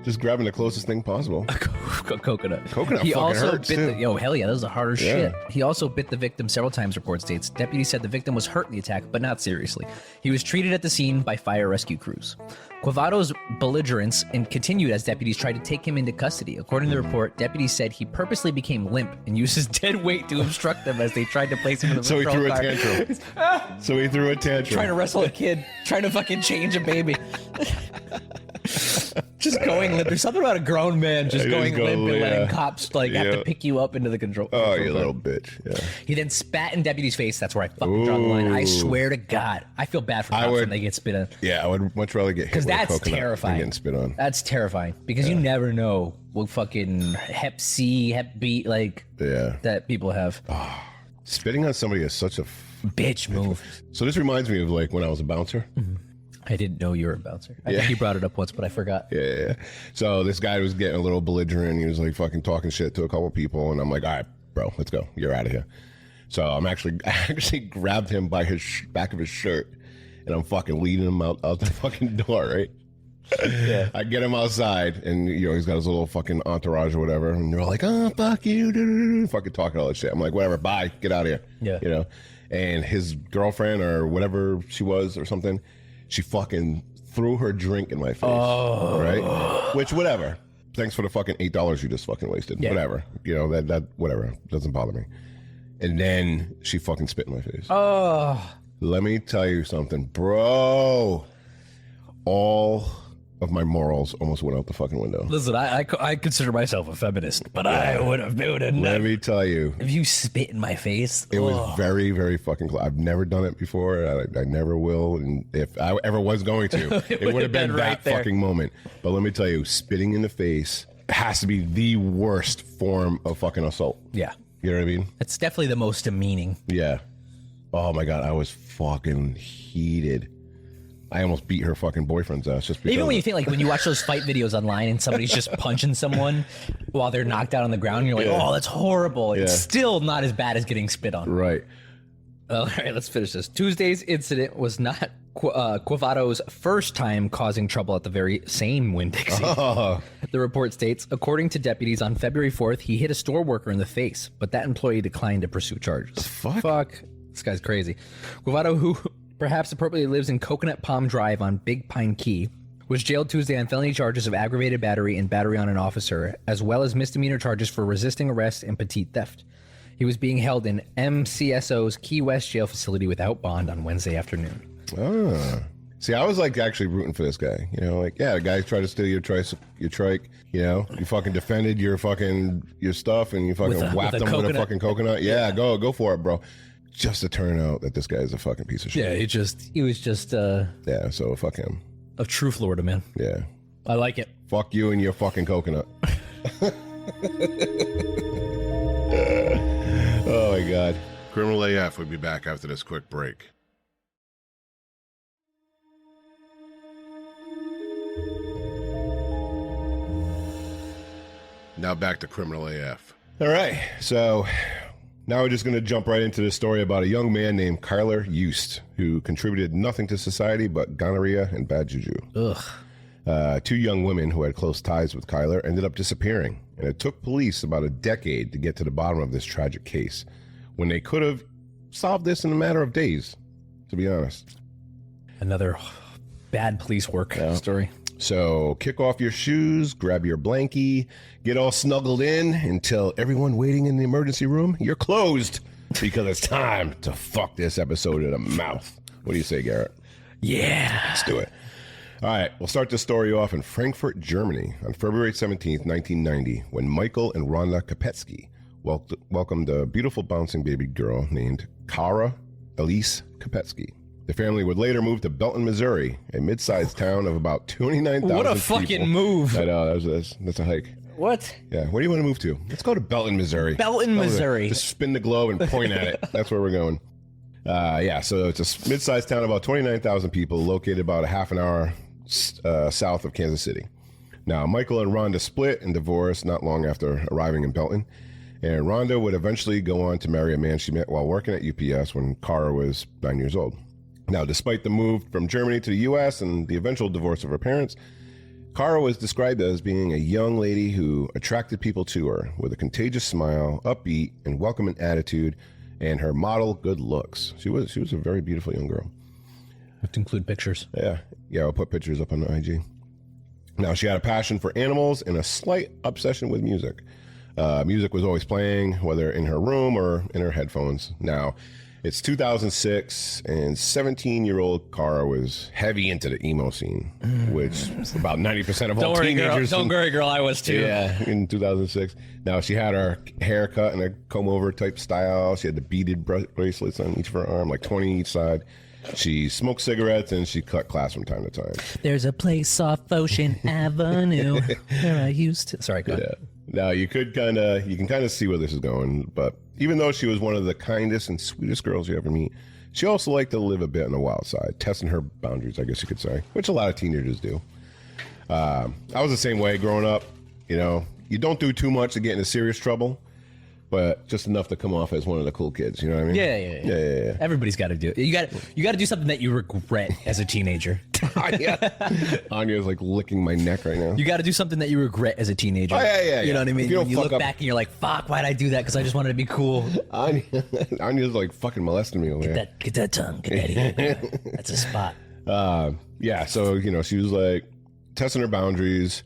Speaker 1: just grabbing the closest thing possible.
Speaker 2: Coconut.
Speaker 1: Coconut
Speaker 2: He
Speaker 1: fucking
Speaker 2: also
Speaker 1: hurts,
Speaker 2: bit
Speaker 1: too.
Speaker 2: hell yeah, that was the hardest shit. He also bit the victim several times, report states. Deputies said the victim was hurt in the attack, but not seriously. He was treated at the scene by fire rescue crews. Quavato's belligerence continued as deputies tried to take him into custody. According to the report, deputies said he purposely became limp and used his dead weight to obstruct them as they tried to place him in the
Speaker 1: So he
Speaker 2: patrol
Speaker 1: threw
Speaker 2: car.
Speaker 1: a tantrum.
Speaker 2: Trying to wrestle a kid, trying to fucking change a baby. Just going limp. There's something about a grown man just going limp and letting cops like have to pick you up into the control.
Speaker 1: Oh, you little bitch. Yeah.
Speaker 2: He then spat in deputy's face. That's where I fucking draw the line. I swear to God, I feel bad for cops when they get spit on.
Speaker 1: Yeah, I would much rather get hit
Speaker 2: Because
Speaker 1: with a
Speaker 2: that's
Speaker 1: coconut
Speaker 2: terrifying.
Speaker 1: than getting spit on.
Speaker 2: That's terrifying because you never know what fucking Hep C, Hep B, like that people have.
Speaker 1: Spitting on somebody is such a
Speaker 2: Bitch move.
Speaker 1: So this reminds me of like when I was a bouncer.
Speaker 2: I didn't know you were a bouncer. I think you brought it up once, but I forgot.
Speaker 1: Yeah. So this guy was getting a little belligerent. He was like fucking talking shit to a couple people, and I'm like, all right, bro, let's go. You're out of here. So I actually grabbed him by his back of his shirt, and I'm fucking leading him out the fucking door, right? Yeah. I get him outside, and he's got his little fucking entourage or whatever, and they're all like, oh, fuck you, fucking talking all that shit. I'm like, whatever, bye, get out of here.
Speaker 2: Yeah.
Speaker 1: And his girlfriend or whatever she was or something, she fucking threw her drink in my face. Oh. Right? Which, whatever. Thanks for the fucking $8 you just fucking wasted. Yeah. Whatever. That whatever. Doesn't bother me. And then she fucking spit in my face.
Speaker 2: Oh.
Speaker 1: Let me tell you something, bro. All of my morals almost went out the fucking window.
Speaker 2: Listen, I consider myself a feminist, but I would have been.
Speaker 1: Let me tell you.
Speaker 2: If you spit in my face.
Speaker 1: It was very, very fucking close. I've never done it before. I never will. And if I ever was going to, it would have been right that fucking moment. But let me tell you, spitting in the face has to be the worst form of fucking assault.
Speaker 2: Yeah.
Speaker 1: You know what I mean?
Speaker 2: It's definitely the most demeaning.
Speaker 1: Yeah. Oh my God. I was fucking heated. I almost beat her fucking boyfriend's ass just because.
Speaker 2: Even when you think, like, when you watch those fight videos online and somebody's just punching someone while they're knocked out on the ground, you're like, oh, that's horrible. It's still not as bad as getting spit on.
Speaker 1: Right.
Speaker 2: All right, let's finish this. Tuesday's incident was not Quavato's first time causing trouble at the very same Winn-Dixie. Oh. The report states, according to deputies, on February 4th, he hit a store worker in the face, but that employee declined to pursue charges.
Speaker 1: Fuck.
Speaker 2: This guy's crazy. Quavato, who perhaps appropriately lives in Coconut Palm Drive on Big Pine Key, was jailed Tuesday on felony charges of aggravated battery and battery on an officer, as well as misdemeanor charges for resisting arrest and petite theft. He was being held in MCSO's Key West jail facility without bond on Wednesday afternoon.
Speaker 1: See, I was like actually rooting for this guy. The guy tried to steal your trike. You fucking defended your stuff, and you fucking whacked him with a fucking coconut. Yeah, go for it, bro. Just to turn out that this guy is a fucking piece of shit.
Speaker 2: Yeah, he was just
Speaker 1: yeah, so fuck him.
Speaker 2: A true Florida man.
Speaker 1: Yeah.
Speaker 2: I like it.
Speaker 1: Fuck you and your fucking coconut. Oh my God. Criminal AF will be back after this quick break. Now back to Criminal AF. All right, so now we're just going to jump right into this story about a young man named Kylr Yust, who contributed nothing to society but gonorrhea and bad juju.
Speaker 2: Ugh.
Speaker 1: Two young women who had close ties with Kylr ended up disappearing, and it took police about a decade to get to the bottom of this tragic case, when they could have solved this in a matter of days, to be honest.
Speaker 2: Another bad police work story.
Speaker 1: So kick off your shoes, grab your blankie, get all snuggled in, and tell everyone waiting in the emergency room you're closed because it's time to fuck this episode in the mouth. What do you say, Garrett?
Speaker 2: Yeah.
Speaker 1: Let's do it. All right, we'll start this story off in Frankfurt, Germany on February 17th, 1990, when Michael and Rhonda Kapetsky welcomed a beautiful bouncing baby girl named Kara Elise Kapetsky. The family would later move to Belton, Missouri, a mid-sized town of about 29,000 people.
Speaker 2: What a fucking move.
Speaker 1: I know, that's a hike.
Speaker 2: What?
Speaker 1: Yeah, where do you want to move to? Let's go to Belton, Missouri.
Speaker 2: Belton, Missouri.
Speaker 1: Just spin the globe and point at it. That's where we're going. So it's a mid-sized town of about 29,000 people located about a half an hour south of Kansas City. Now, Michael and Rhonda split and divorced not long after arriving in Belton. And Rhonda would eventually go on to marry a man she met while working at UPS when Kara was 9 years old. Now, despite the move from Germany to the U.S. and the eventual divorce of her parents, Kara was described as being a young lady who attracted people to her with a contagious smile, upbeat, and welcoming attitude, and her model good looks. She was a very beautiful young girl.
Speaker 2: Have to include pictures.
Speaker 1: Yeah, I'll put pictures up on the IG. Now, she had a passion for animals and a slight obsession with music. Music was always playing, whether in her room or in her headphones. Now, it's 2006, and 17-year-old Kara was heavy into the emo scene, which about 90% of all teenagers.
Speaker 2: Don't worry, girl. I was too.
Speaker 1: Yeah, in 2006. Now, she had her hair cut in a comb-over type style. She had the beaded bracelets on each of her arm, like 20 each side. She smoked cigarettes, and she cut class from time to time.
Speaker 2: There's a place off Ocean Avenue where I used to... Sorry, go ahead.
Speaker 1: Yeah. Now, you can kind of see where this is going, but even though she was one of the kindest and sweetest girls you ever meet, she also liked to live a bit on the wild side, testing her boundaries, I guess you could say, which a lot of teenagers do. I was the same way growing up. You know, you don't do too much to get into serious trouble, but just enough to come off as one of the cool kids. You know what I mean?
Speaker 2: Yeah. Everybody's got to do it. You got to do something that you regret as a teenager.
Speaker 1: Anya's like licking my neck right now.
Speaker 2: You got to do something that you regret as a teenager.
Speaker 1: Oh, yeah.
Speaker 2: You know what I mean?
Speaker 1: You
Speaker 2: look back and you're like, "Fuck, why'd I do that? Because I just wanted to be cool."
Speaker 1: Anya's like fucking molesting me over here.
Speaker 2: Get that tongue. Get that here. That's a spot.
Speaker 1: So she was like testing her boundaries.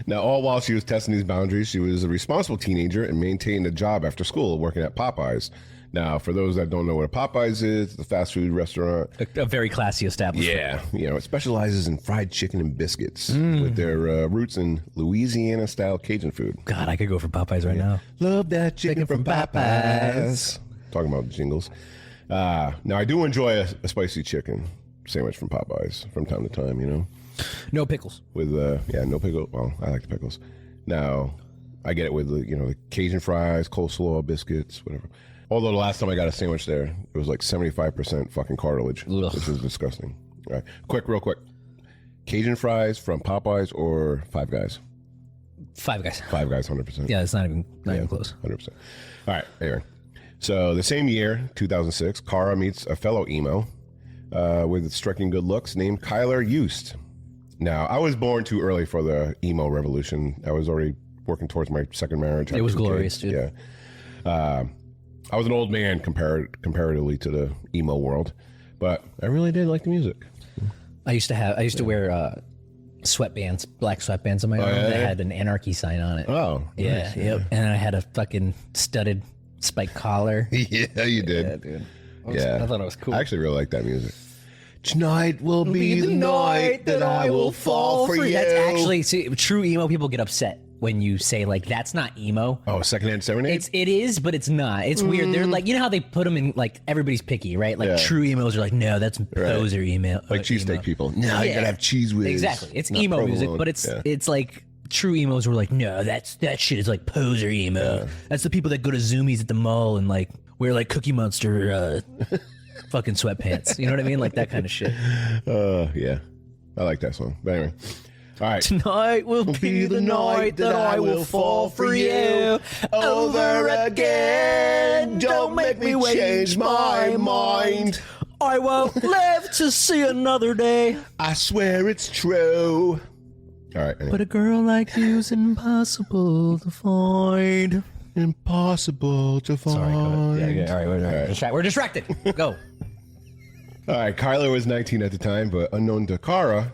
Speaker 1: Now, all while she was testing these boundaries, she was a responsible teenager and maintained a job after school working at Popeyes. Now, for those that don't know what a Popeyes is, it's a fast food restaurant.
Speaker 2: A very classy establishment.
Speaker 1: Yeah. It specializes in fried chicken and biscuits with their roots in Louisiana-style Cajun food.
Speaker 2: God, I could go for Popeyes right now.
Speaker 1: Love that chicken from Popeyes. Talking about jingles. Now, I do enjoy a spicy chicken sandwich from Popeyes from time to time,
Speaker 2: No pickles.
Speaker 1: With no pickle. Well, I like the pickles. Now, I get it with the Cajun fries, coleslaw, biscuits, whatever. Although the last time I got a sandwich there, it was like 75% fucking cartilage, which was disgusting. All right, real quick. Cajun fries from Popeyes or Five Guys?
Speaker 2: Five Guys.
Speaker 1: Five Guys, 100%.
Speaker 2: Yeah, it's not even close.
Speaker 1: 100%. All right, anyway. So the same year, 2006, Kara meets a fellow emo with striking good looks named Kylr Yust. Now, I was born too early for the emo revolution. I was already working towards my second marriage.
Speaker 2: It was glorious, dude.
Speaker 1: Yeah. I was an old man comparatively to the emo world, but I really did like the music.
Speaker 2: I used to wear sweatbands, black sweatbands on my arm that had an anarchy sign on it.
Speaker 1: Oh,
Speaker 2: yeah,
Speaker 1: nice.
Speaker 2: yep. And I had a fucking studded spike collar.
Speaker 1: Yeah, you did.
Speaker 2: Yeah, dude.
Speaker 1: I
Speaker 2: thought it was cool.
Speaker 1: I actually really like that music. Tonight will be the night that I will fall for you.
Speaker 2: That's actually, true emo people get upset when you say like that's not emo.
Speaker 1: Oh, Secondhand Serenade?
Speaker 2: It is, but it's not. It's weird. They're like, how they put them in, like, everybody's picky, right? Like true emos are like, no, that's poser emo.
Speaker 1: Like cheesesteak people. No, you gotta have cheese whiz.
Speaker 2: Exactly. It's emo music, but it's like true emos were like, no, that shit is like poser emo. Yeah. That's the people that go to Zoomies at the mall and like wear like Cookie Monster fucking sweatpants. You know what I mean? Like that kind of shit.
Speaker 1: Yeah. I like that song. But anyway. All right.
Speaker 2: Tonight will be the night that I will fall for you over again. Don't make me change my mind. I won't live to see another day.
Speaker 1: I swear it's true. All right. Anyway.
Speaker 2: But a girl like you's impossible to find.
Speaker 1: Impossible to find.
Speaker 2: Sorry, go ahead. Yeah, all right. We're distracted. Go.
Speaker 1: All right. Kylr was 19 at the time, but unknown to Kara,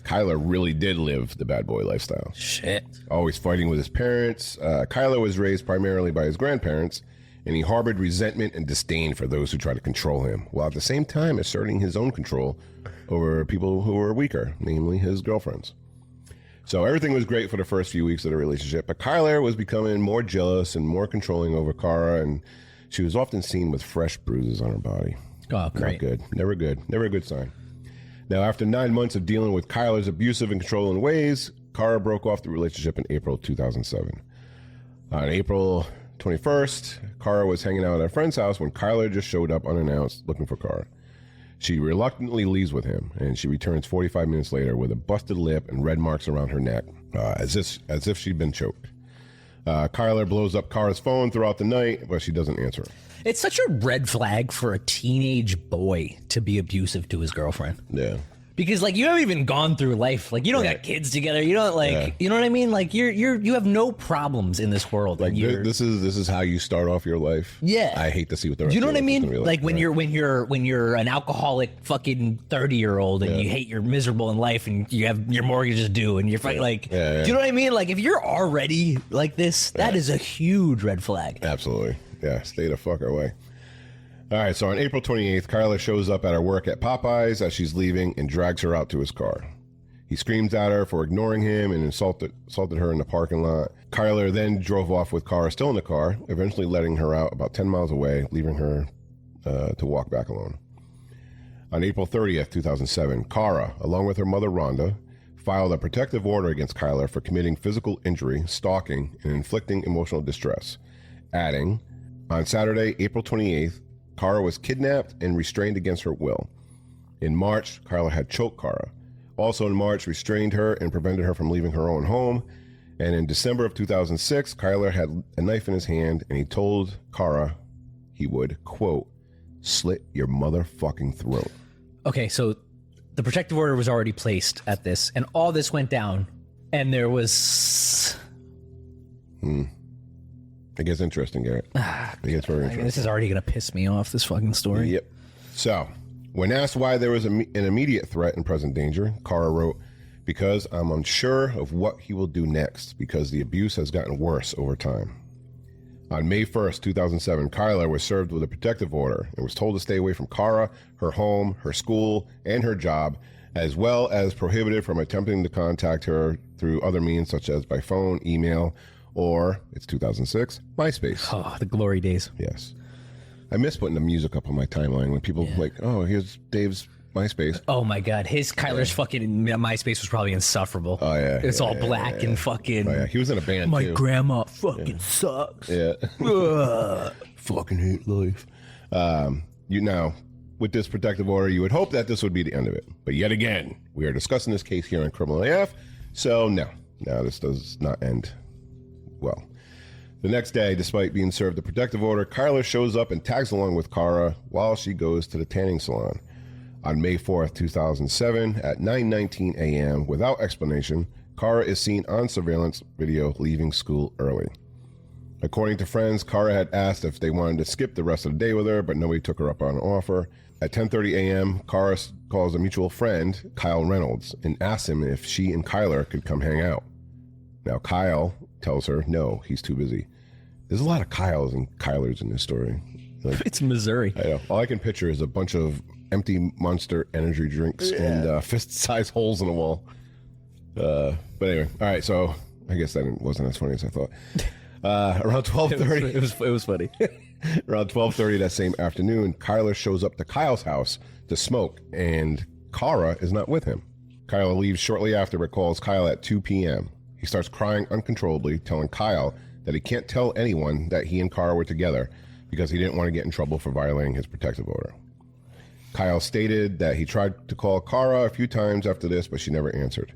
Speaker 1: Kylr really did live the bad boy lifestyle.
Speaker 2: Shit.
Speaker 1: Always fighting with his parents. Kylr was raised primarily by his grandparents, and he harbored resentment and disdain for those who try to control him, while at the same time asserting his own control over people who were weaker, namely his girlfriends. So everything was great for the first few weeks of the relationship, but Kylr was becoming more jealous and more controlling over Kara, and she was often seen with fresh bruises on her body.
Speaker 2: Oh, great.
Speaker 1: Not good. Never good. Never a good sign. Now, after 9 months of dealing with Kylr's abusive and controlling ways, Kara broke off the relationship in April 2007. On April 21st, Kara was hanging out at a friend's house when Kylr just showed up unannounced looking for Kara. She reluctantly leaves with him, and she returns 45 minutes later with a busted lip and red marks around her neck, as if she'd been choked. Kylr blows up Kara's phone throughout the night, but she doesn't answer.
Speaker 2: It's such a red flag for a teenage boy to be abusive to his girlfriend.
Speaker 1: Yeah.
Speaker 2: Because like you haven't even gone through life, like you don't got kids together, you don't like, you know what I mean? Like you have no problems in this world.
Speaker 1: Like this is how you start off your life.
Speaker 2: Yeah,
Speaker 1: I hate to see what the rest.
Speaker 2: Do you know what I mean?
Speaker 1: Like
Speaker 2: when you're an alcoholic fucking 30-year-old and you hate you're miserable in life and you have your mortgage is due and you're fighting like, do you know what I mean? Like if you're already like this, that is a huge red flag.
Speaker 1: Absolutely, yeah. Stay the fuck away. All right, so on April 28th, Kylr shows up at her work at Popeyes as she's leaving and drags her out to his car. He screams at her for ignoring him and insulted her in the parking lot. Kylr then drove off with Kara still in the car, eventually letting her out about 10 miles away, leaving her to walk back alone. On April 30th, 2007, Kara, along with her mother Rhonda, filed a protective order against Kylr for committing physical injury, stalking, and inflicting emotional distress, adding, on Saturday, April 28th, Kara was kidnapped and restrained against her will. In March, Kylr had choked Kara. Also in March, restrained her and prevented her from leaving her own home. And in December of 2006, Kylr had a knife in his hand and he told Kara he would, quote, slit your motherfucking throat.
Speaker 2: Okay, so the protective order was already placed at this, and all this went down, and there was...
Speaker 1: It gets interesting, Garrett. It gets very interesting.
Speaker 2: This is already going to piss me off, this fucking story.
Speaker 1: Yep. So, when asked why there was an immediate threat and present danger, Kara wrote, because I'm unsure of what he will do next, because the abuse has gotten worse over time. On May 1st, 2007, Kylr was served with a protective order and was told to stay away from Kara, her home, her school, and her job, as well as prohibited from attempting to contact her through other means such as by phone, email, or, it's 2006, MySpace.
Speaker 2: Oh, the glory days.
Speaker 1: Yes. I miss putting the music up on my timeline when people like, oh, here's Dave's MySpace.
Speaker 2: Oh my God. Kylr's fucking MySpace was probably insufferable.
Speaker 1: Oh, yeah.
Speaker 2: It's all black and fucking...
Speaker 1: Oh, yeah. He was in a band,
Speaker 2: my
Speaker 1: too.
Speaker 2: grandma fucking sucks.
Speaker 1: Yeah. Fucking hate life. With this protective order, you would hope that this would be the end of it. But yet again, we are discussing this case here on Criminal AF, so no, this does not end well. The next day, despite being served the protective order, Kylr shows up and tags along with Kara while she goes to the tanning salon. On May 4th, 2007, at 9:19 a.m., without explanation, Kara is seen on surveillance video leaving school early. According to friends, Kara had asked if they wanted to skip the rest of the day with her, but nobody took her up on an offer. At 10:30 a.m., Kara calls a mutual friend, Kyle Reynolds, and asks him if she and Kylr could come hang out. Now, Kyle tells her, no, he's too busy. There's a lot of Kyles and Kylers in this story. Like,
Speaker 2: it's Missouri.
Speaker 1: I know. All I can picture is a bunch of empty Monster energy drinks and fist-sized holes in the wall. But anyway, all right, so I guess that wasn't as funny as I thought. Around 12:30.
Speaker 2: It was funny.
Speaker 1: Around 12:30 that same afternoon, Kylr shows up to Kyle's house to smoke, and Kara is not with him. Kylr leaves shortly after, but calls Kyle at 2 p.m. He starts crying uncontrollably, telling Kyle that he can't tell anyone that he and Kara were together because he didn't want to get in trouble for violating his protective order. Kyle stated that he tried to call Kara a few times after this, but she never answered.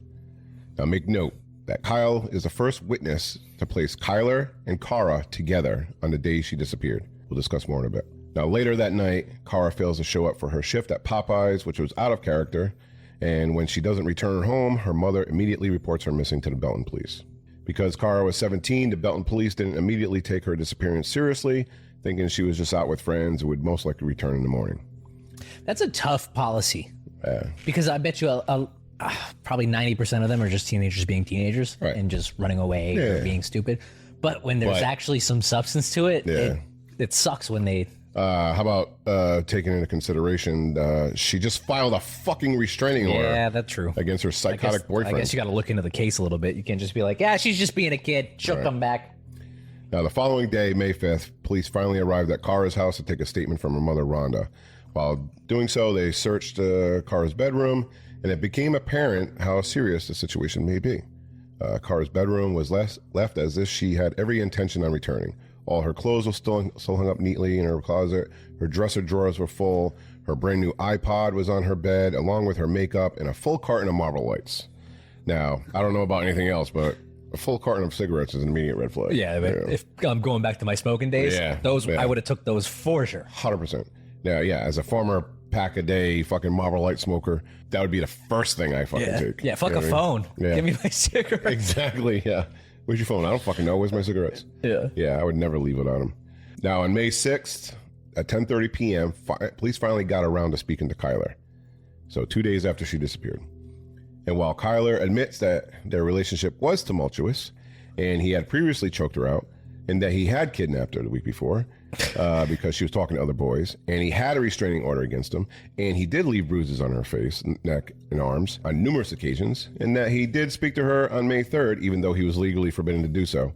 Speaker 1: Now make note that Kyle is the first witness to place Kylr and Kara together on the day she disappeared. We'll discuss more in a bit. Now later that night, Kara fails to show up for her shift at Popeyes, which was out of character, and when she doesn't return home, her mother immediately reports her missing to the Belton police. Because Kara was 17, the Belton police didn't immediately take her disappearance seriously, thinking she was just out with friends and would most likely return in the morning.
Speaker 2: That's a tough policy. Because I bet you probably 90% of them are just teenagers being teenagers and just running away or being stupid. But when there's actually some substance to it, it sucks when they...
Speaker 1: how about taking into consideration, she just filed a fucking restraining order.
Speaker 2: Yeah, that's true.
Speaker 1: Against her psychotic boyfriend.
Speaker 2: I guess you got to look into the case a little bit. You can't just be like, yeah, she's just being a kid. She'll come back.
Speaker 1: Now, the following day, May 5th, police finally arrived at Kara's house to take a statement from her mother, Rhonda. While doing so, they searched Kara's bedroom, and it became apparent how serious the situation may be. Kara's bedroom was left as if she had every intention on returning. All her clothes were still hung up neatly in her closet. Her dresser drawers were full. Her brand new iPod was on her bed, along with her makeup and a full carton of Marlboro Lights. Now, I don't know about anything else, but a full carton of cigarettes is an immediate red flag.
Speaker 2: Yeah, but if I'm going back to my smoking days, I would have took those for sure.
Speaker 1: 100%. Now, as a former pack-a-day fucking Marlboro Light smoker, that would be the first thing I fucking take.
Speaker 2: Yeah, fuck a phone. Yeah. Give me my cigarettes.
Speaker 1: Exactly, yeah. Where's your phone? I don't fucking know. Where's my cigarettes? Yeah, I would never leave it on him. Now, on May 6th, at 10:30 p.m., police finally got around to speaking to Kylr. So 2 days after she disappeared. And while Kylr admits that their relationship was tumultuous, and he had previously choked her out, and that he had kidnapped her the week before because she was talking to other boys, and he had a restraining order against him, and he did leave bruises on her face, neck, and arms on numerous occasions, and that he did speak to her on May 3rd, even though he was legally forbidden to do so.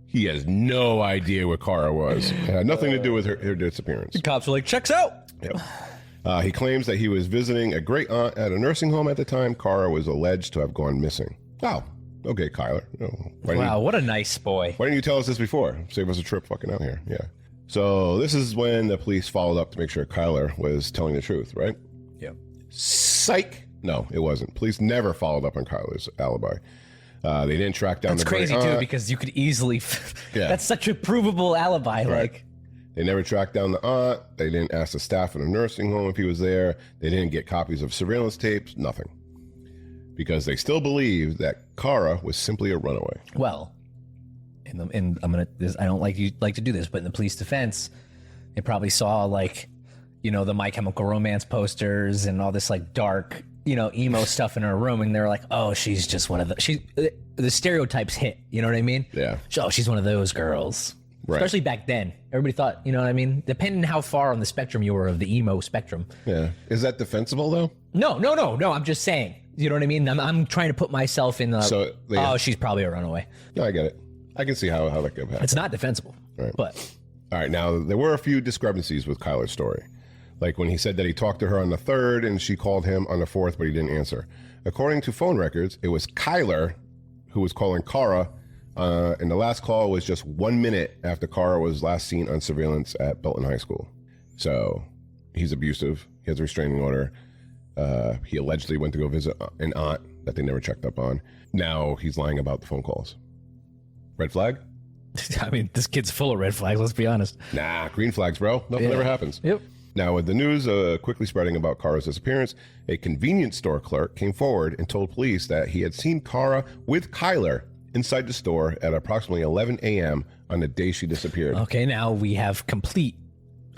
Speaker 1: He has no idea where Kara was. It had nothing to do with her disappearance.
Speaker 2: The cops were like, checks out.
Speaker 1: Yep. He claims that he was visiting a great aunt at a nursing home at the time Kara was alleged to have gone missing. Wow. Okay, Kylr.
Speaker 2: Wow, what a nice boy.
Speaker 1: Why didn't you tell us this before? Save us a trip fucking out here. Yeah. So this is when the police followed up to make sure Kylr was telling the truth, right?
Speaker 2: Yeah.
Speaker 1: Psych. No, it wasn't. Police never followed up on Kylr's alibi. They didn't track down
Speaker 2: the crazy too, because you could easily... That's such a provable alibi.
Speaker 1: Right.
Speaker 2: Like,
Speaker 1: they never tracked down the aunt. They didn't ask the staff in the nursing home if he was there. They didn't get copies of surveillance tapes. Nothing. Because they still believe that Kara was simply a runaway.
Speaker 2: Well, I don't like to do this, but in the police defense, they probably saw the My Chemical Romance posters and all this dark, emo stuff in her room, and they're like, oh, she's just one of the stereotypes hit. You know what I mean?
Speaker 1: Yeah.
Speaker 2: Oh, she's one of those girls. Right. Especially back then, everybody thought, you know what I mean? Depending how far on the spectrum you were of the emo spectrum.
Speaker 1: Yeah. Is that defensible though?
Speaker 2: No. I'm just saying. You know what I mean? I'm trying to put myself in the. Oh, she's probably a runaway.
Speaker 1: No, I get it. I can see how that could happen.
Speaker 2: It's not defensible. Right. But.
Speaker 1: All right. Now, there were a few discrepancies with Kylr's story. Like when he said that he talked to her on the 3rd and she called him on the 4th, but he didn't answer. According to phone records, it was Kylr who was calling Kara, and the last call was just 1 minute after Kara was last seen on surveillance at Belton High School. So he's abusive. He has a restraining order. He allegedly went to go visit an aunt that they never checked up on. Now he's lying about the phone calls. Red flag?
Speaker 2: I mean, this kid's full of red flags, let's be honest.
Speaker 1: Nah, green flags, bro. Nothing ever happens.
Speaker 2: Yep.
Speaker 1: Now, with the news quickly spreading about Kara's disappearance, a convenience store clerk came forward and told police that he had seen Kara with Kylr inside the store at approximately 11 a.m. on the day she disappeared.
Speaker 2: Okay, now we have complete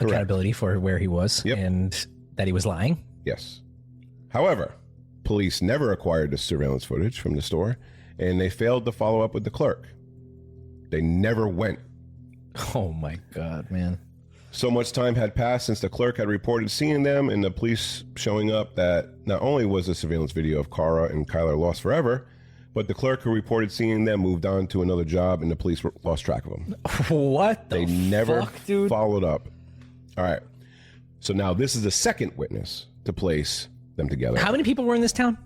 Speaker 2: accountability for where he was and that he was lying.
Speaker 1: Yes. However, police never acquired the surveillance footage from the store, and they failed to follow up with the clerk. They never went.
Speaker 2: Oh my God, man.
Speaker 1: So much time had passed since the clerk had reported seeing them and the police showing up that not only was the surveillance video of Kara and Kylr lost forever, but the clerk who reported seeing them moved on to another job and the police lost track of them.
Speaker 2: What the
Speaker 1: They never
Speaker 2: fuck, dude?
Speaker 1: followed up. All right. So now this is the second witness to place them together.
Speaker 2: How many people were in this town?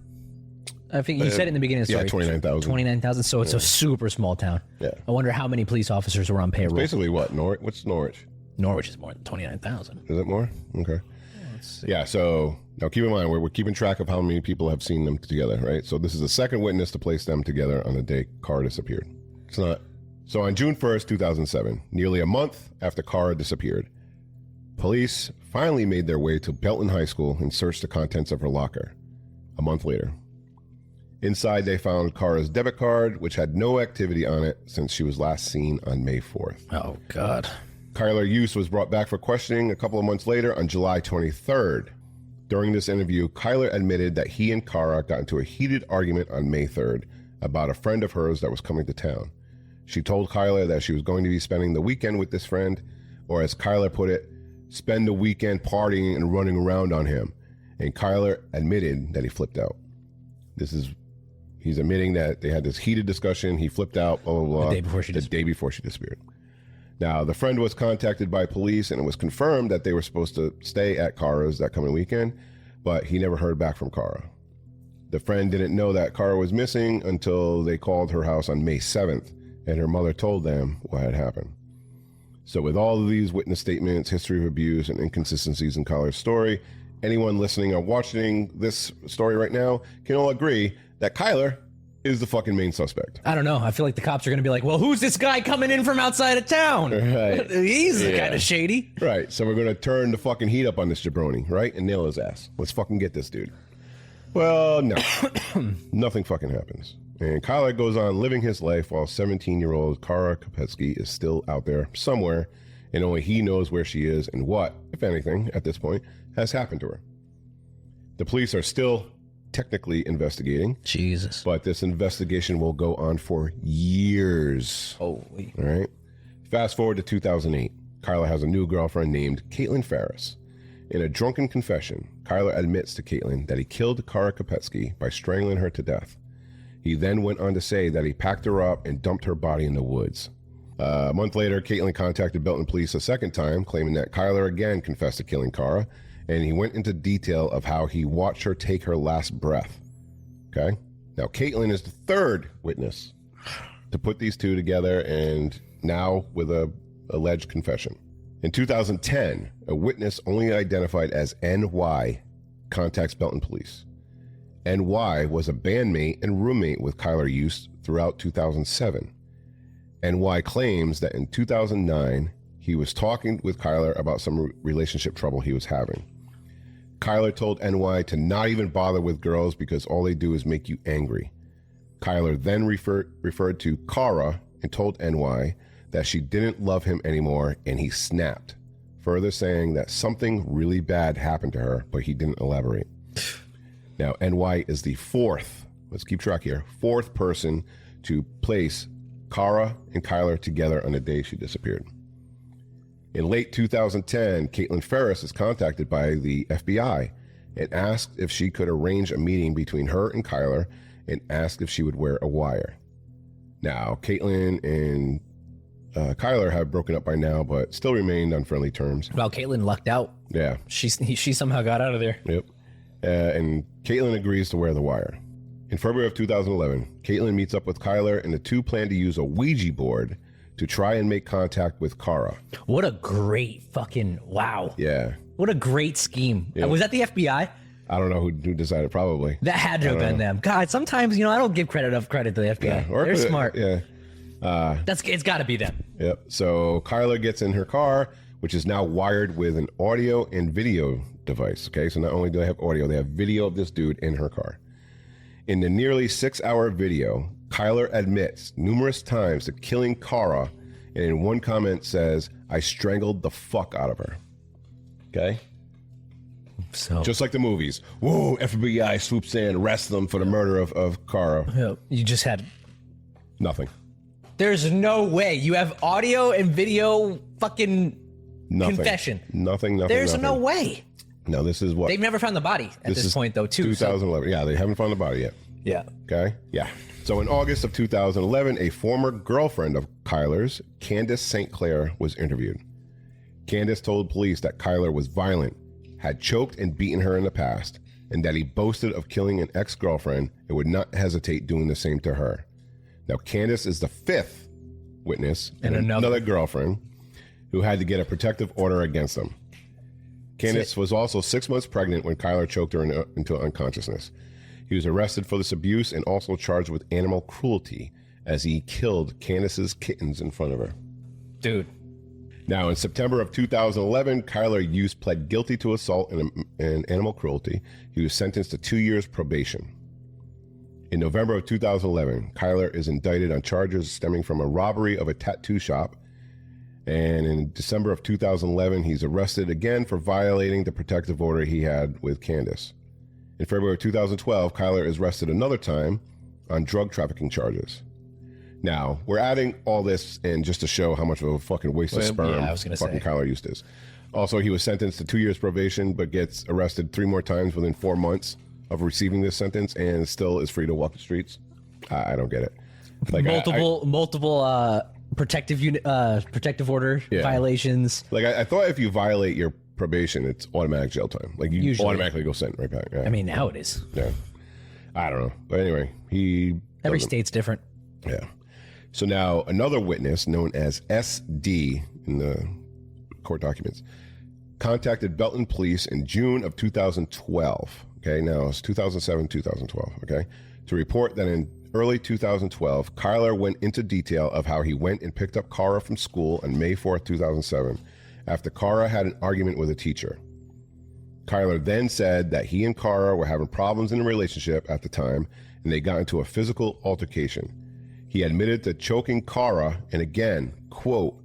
Speaker 2: I think you said it in the beginning of the story.
Speaker 1: Yeah, 29,000.
Speaker 2: 29,000, so it's a super small town.
Speaker 1: Yeah.
Speaker 2: I wonder how many police officers were on payroll.
Speaker 1: Basically what? Norwich? What's Norwich?
Speaker 2: Norwich is more than 29,000.
Speaker 1: Is it more? Okay. Yeah, so now keep in mind, we're keeping track of how many people have seen them together, right? So this is the second witness to place them together on the day Kara disappeared. It's not. So on June 1st, 2007, nearly a month after Kara disappeared, police finally made their way to Belton High School and searched the contents of her locker. A month later. Inside, they found Kara's debit card, which had no activity on it since she was last seen on May 4th.
Speaker 2: Oh, God.
Speaker 1: Kylr Yust was brought back for questioning a couple of months later on July 23rd. During this interview, Kylr admitted that he and Kara got into a heated argument on May 3rd about a friend of hers that was coming to town. She told Kylr that she was going to be spending the weekend with this friend, or as Kylr put it, spend the weekend partying and running around on him. And Kylr admitted that he flipped out. He's admitting that they had this heated discussion. He flipped out, blah, blah, blah.
Speaker 2: The day before she
Speaker 1: disappeared. Now, the friend was contacted by police, and it was confirmed that they were supposed to stay at Kara's that coming weekend, but he never heard back from Kara. The friend didn't know that Kara was missing until they called her house on May 7th, and her mother told them what had happened. So with all of these witness statements, history of abuse, and inconsistencies in Kylr's story, anyone listening or watching this story right now can all agree that Kylr is the fucking main suspect.
Speaker 2: I don't know. I feel like the cops are going to be like, well, who's this guy coming in from outside of town?
Speaker 1: Right.
Speaker 2: He's kind of shady.
Speaker 1: Right. So we're going to turn the fucking heat up on this jabroni, right? And nail his ass. Let's fucking get this dude. Well, no. Nothing fucking happens. And Kylr goes on living his life while 17-year-old Kara Kopetsky is still out there somewhere, and only he knows where she is and what, if anything, at this point, has happened to her. The police are still technically investigating.
Speaker 2: Jesus.
Speaker 1: But this investigation will go on for years.
Speaker 2: Holy.
Speaker 1: All right. Fast forward to 2008. Kylr has a new girlfriend named Caitlin Ferris. In a drunken confession, Kylr admits to Caitlin that he killed Kara Kopetsky by strangling her to death. He then went on to say that he packed her up and dumped her body in the woods. A month later, Caitlin contacted Belton police a second time, claiming that Kylr again confessed to killing Kara, and he went into detail of how he watched her take her last breath. Okay? Now, Caitlin is the third witness to put these two together, and now with a alleged confession. In 2010, a witness only identified as NY contacts Belton police. NY was a bandmate and roommate with Kylr Yust throughout 2007. NY claims that in 2009, he was talking with Kylr about some relationship trouble he was having. Kylr told NY to not even bother with girls because all they do is make you angry. Kylr then referred to Kara and told NY that she didn't love him anymore, and he snapped, further saying that something really bad happened to her, but he didn't elaborate. Now, NY is the fourth, let's keep track here, fourth person to place Kara and Kylr together on the day she disappeared. In late 2010, Caitlin Ferris is contacted by the FBI and asked if she could arrange a meeting between her and Kylr, and asked if she would wear a wire. Now, Caitlin and Kylr have broken up by now, but still remained on friendly terms.
Speaker 2: Well, Caitlin lucked out.
Speaker 1: Yeah.
Speaker 2: She somehow got out of there.
Speaker 1: Yep. And Caitlin agrees to wear the wire. In February of 2011, Caitlin meets up with Kylr, and the two plan to use a Ouija board to try and make contact with Kara.
Speaker 2: What a great fucking, wow.
Speaker 1: Yeah.
Speaker 2: What a great scheme.
Speaker 1: Yeah.
Speaker 2: Was that the FBI?
Speaker 1: I don't know who decided, probably.
Speaker 2: That had to have been them. God, sometimes, I don't give enough credit to the FBI.
Speaker 1: Yeah, or
Speaker 2: they're smart.
Speaker 1: Yeah.
Speaker 2: It's got to be them.
Speaker 1: Yep. So Kylr gets in her car, which is now wired with an audio and video device. Okay. So not only do they have audio, they have video of this dude in her car. In the nearly 6-hour video, Kylr admits numerous times to killing Kara, and in one comment says, "I strangled the fuck out of her." Okay.
Speaker 2: So
Speaker 1: just like the movies. Whoa, FBI swoops in, arrests them for the murder of Kara.
Speaker 2: you just had
Speaker 1: Nothing.
Speaker 2: There's no way. You have audio and video fucking
Speaker 1: Nothing.
Speaker 2: confession.
Speaker 1: Nothing.
Speaker 2: There's no way.
Speaker 1: No, this is what...
Speaker 2: They've never found the body at this point, though, too.
Speaker 1: 2011. Yeah, they haven't found the body yet.
Speaker 2: Yeah.
Speaker 1: Okay? Yeah. So in August of 2011, a former girlfriend of Kylr's, Candace St. Clair, was interviewed. Candace told police that Kylr was violent, had choked and beaten her in the past, and that he boasted of killing an ex-girlfriend and would not hesitate doing the same to her. Now, Candace is the fifth witness and another girlfriend who had to get a protective order against them. Candace was also 6 months pregnant when Kylr choked her into unconsciousness. He was arrested for this abuse and also charged with animal cruelty as he killed Candace's kittens in front of her.
Speaker 2: Dude.
Speaker 1: Now, in September of 2011, Kylr Yust pled guilty to assault and animal cruelty. He was sentenced to 2 years probation. In November of 2011, Kylr is indicted on charges stemming from a robbery of a tattoo shop And in December of 2011, he's arrested again for violating the protective order he had with Candace. In February of 2012, Kylr is arrested another time on drug trafficking charges. Now, we're adding all this in just to show how much of a fucking waste of sperm fucking Kylr Yust is. Also, he was sentenced to 2 years probation, but gets arrested 3 more times within 4 months of receiving this sentence, and still is free to walk the streets. I don't get it. Like
Speaker 2: multiple protective order violations.
Speaker 1: Like I thought, if you violate your probation, it's automatic jail time. Like you automatically go sent right back. Yeah.
Speaker 2: I mean, now it is.
Speaker 1: Yeah, I don't know, but anyway,
Speaker 2: every state's different.
Speaker 1: Yeah. So now another witness known as SD in the court documents contacted Belton police in June of 2012. Okay, now it's 2007, 2012. Okay, to report that in early 2012, Kylr went into detail of how he went and picked up Kara from school on May 4th, 2007, after Kara had an argument with a teacher. Kylr then said that he and Kara were having problems in a relationship at the time, and they got into a physical altercation. He admitted to choking Kara and again, quote,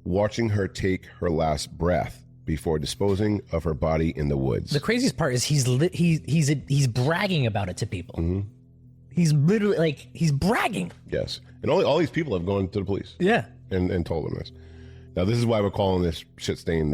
Speaker 1: watching her take her last breath before disposing of her body in the woods.
Speaker 2: The craziest part is he's bragging about it to people.
Speaker 1: Mm-hmm.
Speaker 2: He's literally like, he's bragging.
Speaker 1: Yes. And all these people have gone to the police.
Speaker 2: Yeah.
Speaker 1: And told them this. Now, this is why we're calling this shit stain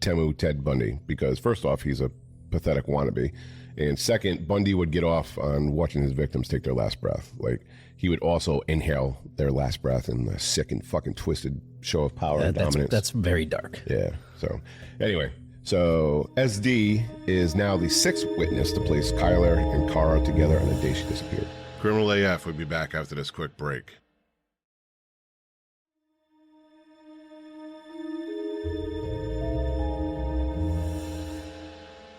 Speaker 1: Temu Ted Bundy, because first off, he's a pathetic wannabe. And second, Bundy would get off on watching his victims take their last breath. Like, he would also inhale their last breath in a sick and fucking twisted show of power and dominance.
Speaker 2: That's very dark.
Speaker 1: Yeah. So, anyway. So, SD is now the 6th witness to place Kylr and Kara together on the day she disappeared. Criminal AF will be back after this quick break.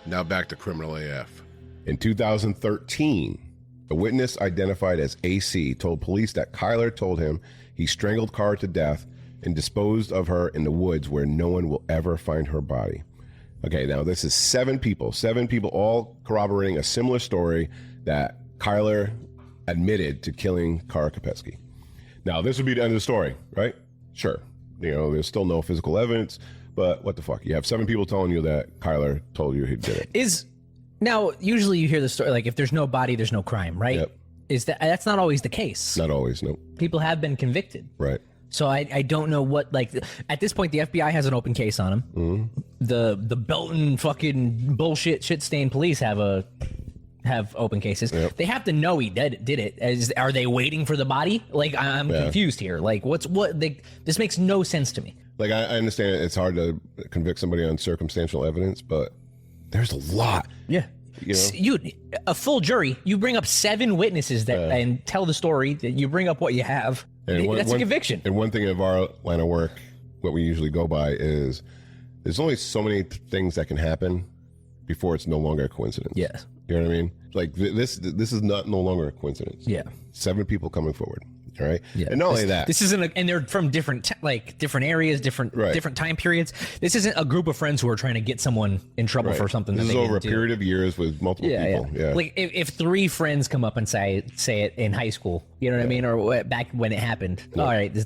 Speaker 1: Now back to Criminal AF. In 2013, a witness identified as AC told police that Kylr told him he strangled Kara to death and disposed of her in the woods where no one will ever find her body. Okay, now this is 7 people all corroborating a similar story that Kylr admitted to killing Kara Kopetsky. Now, this would be the end of the story, right? Sure. You know, there's still no physical evidence, but what the fuck? You have 7 people telling you that Kylr told you he did it.
Speaker 2: Now, usually you hear the story, like if there's no body, there's no crime, right?
Speaker 1: Yep.
Speaker 2: That's not always the case.
Speaker 1: Not always, no.
Speaker 2: People have been convicted.
Speaker 1: Right.
Speaker 2: So I don't know what, like, at this point, the FBI has an open case on him.
Speaker 1: Mm-hmm.
Speaker 2: The Belton fucking bullshit shit-stained police have open cases.
Speaker 1: Yep.
Speaker 2: They have to know he did it. Are they waiting for the body? Like, I'm confused here. Like, this makes no sense to me.
Speaker 1: Like, I understand it's hard to convict somebody on circumstantial evidence, but there's a lot.
Speaker 2: Yeah.
Speaker 1: You know?
Speaker 2: A full jury, you bring up 7 witnesses and tell the story, that you bring up what you have. That's a conviction.
Speaker 1: And one thing of our line of work, what we usually go by is there's only so many things that can happen before it's no longer a coincidence.
Speaker 2: Yeah.
Speaker 1: You know what I mean? Like this is no longer a coincidence.
Speaker 2: Yeah.
Speaker 1: 7 people coming forward. All right.
Speaker 2: Yeah.
Speaker 1: And not only that,
Speaker 2: this isn't, and they're from different areas, different time periods. This isn't a group of friends who are trying to get someone in trouble for something.
Speaker 1: This
Speaker 2: is
Speaker 1: over a period of years with multiple people. Yeah.
Speaker 2: Like if 3 friends come up and say it in high school, you know what I mean, or back when it happened. Yeah. All right,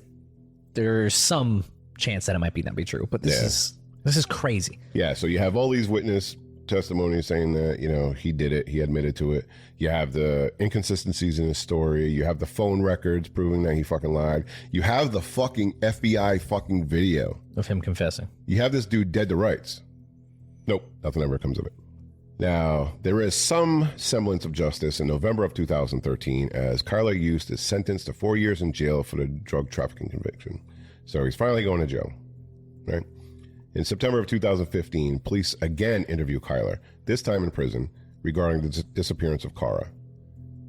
Speaker 2: there's some chance that it might not be true, but this is crazy.
Speaker 1: Yeah. So you have all these witness testimony saying that, you know, he did it, he admitted to it. You have the inconsistencies in his story. You have the phone records proving that he fucking lied. You have the fucking FBI fucking video
Speaker 2: of him confessing.
Speaker 1: You have this dude dead to rights. Nope, nothing ever comes of it. Now, there is some semblance of justice in November of 2013 as Kylr Yust is sentenced to 4 years in jail for the drug trafficking conviction. So he's finally going to jail, right? In September of 2015, police again interview Kylr, this time in prison, regarding the disappearance of Kara.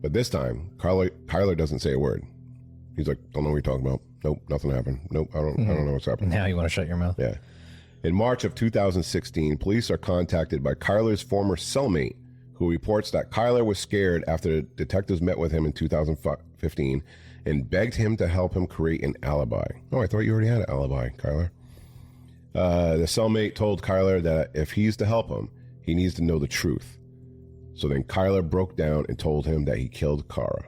Speaker 1: But this time, Kylr doesn't say a word. He's like, don't know what you're talking about. Nope, nothing happened. Nope, I don't know what's happening.
Speaker 2: Now you want to shut your mouth.
Speaker 1: Yeah. In March of 2016, police are contacted by Kylr's former cellmate, who reports that Kylr was scared after the detectives met with him in 2015 and begged him to help him create an alibi. Oh, I thought you already had an alibi, Kylr. The cellmate told Kylr that if he's to help him, he needs to know the truth. So then Kylr broke down and told him that he killed Kara.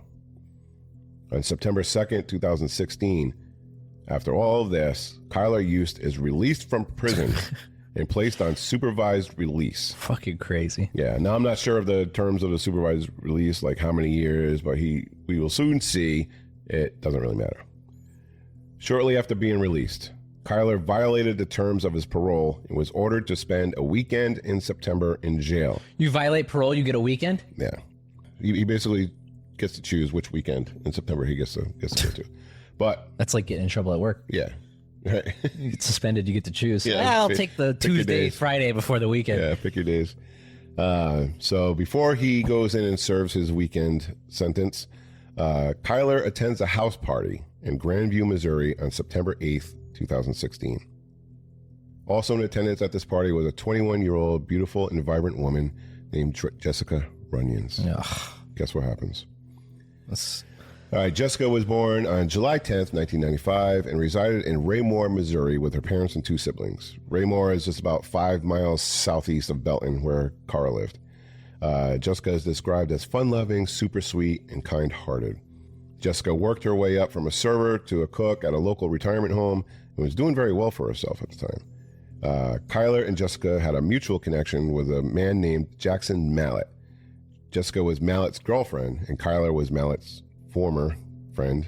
Speaker 1: On September 2nd, 2016, After all of this, Kylr Yust is released from prison and placed on supervised release.
Speaker 2: Fucking crazy.
Speaker 1: Yeah. Now, I'm not sure of the terms of the supervised release, like how many years, but we will soon see. It doesn't really matter. Shortly after being released, Kylr violated the terms of his parole and was ordered to spend a weekend in September in jail.
Speaker 2: You violate parole, you get a weekend?
Speaker 1: Yeah. He basically gets to choose which weekend in September he gets to go to. But
Speaker 2: that's like getting in trouble at work.
Speaker 1: Yeah. Right.
Speaker 2: You get suspended, you get to choose.
Speaker 1: Yeah,
Speaker 2: I'll take the Tuesday, Friday before the weekend.
Speaker 1: Yeah, pick your days. So before he goes in and serves his weekend sentence, Kylr attends a house party in Grandview, Missouri on September 8th, 2016. Also in attendance at this party was a 21-year-old beautiful and vibrant woman named Jessica Runyons.
Speaker 2: Ugh.
Speaker 1: Guess what happens?
Speaker 2: All
Speaker 1: right, Jessica was born on July 10th, 1995, and resided in Raymore, Missouri, with her parents and two siblings. Raymore is just about 5 miles southeast of Belton, where Kara lived. Jessica is described as fun-loving, super sweet, and kind-hearted. Jessica worked her way up from a server to a cook at a local retirement home and was doing very well for herself at the time. Kylr and Jessica had a mutual connection with a man named Jackson Mallet. Jessica was Mallet's girlfriend, and Kylr was Mallet's former friend.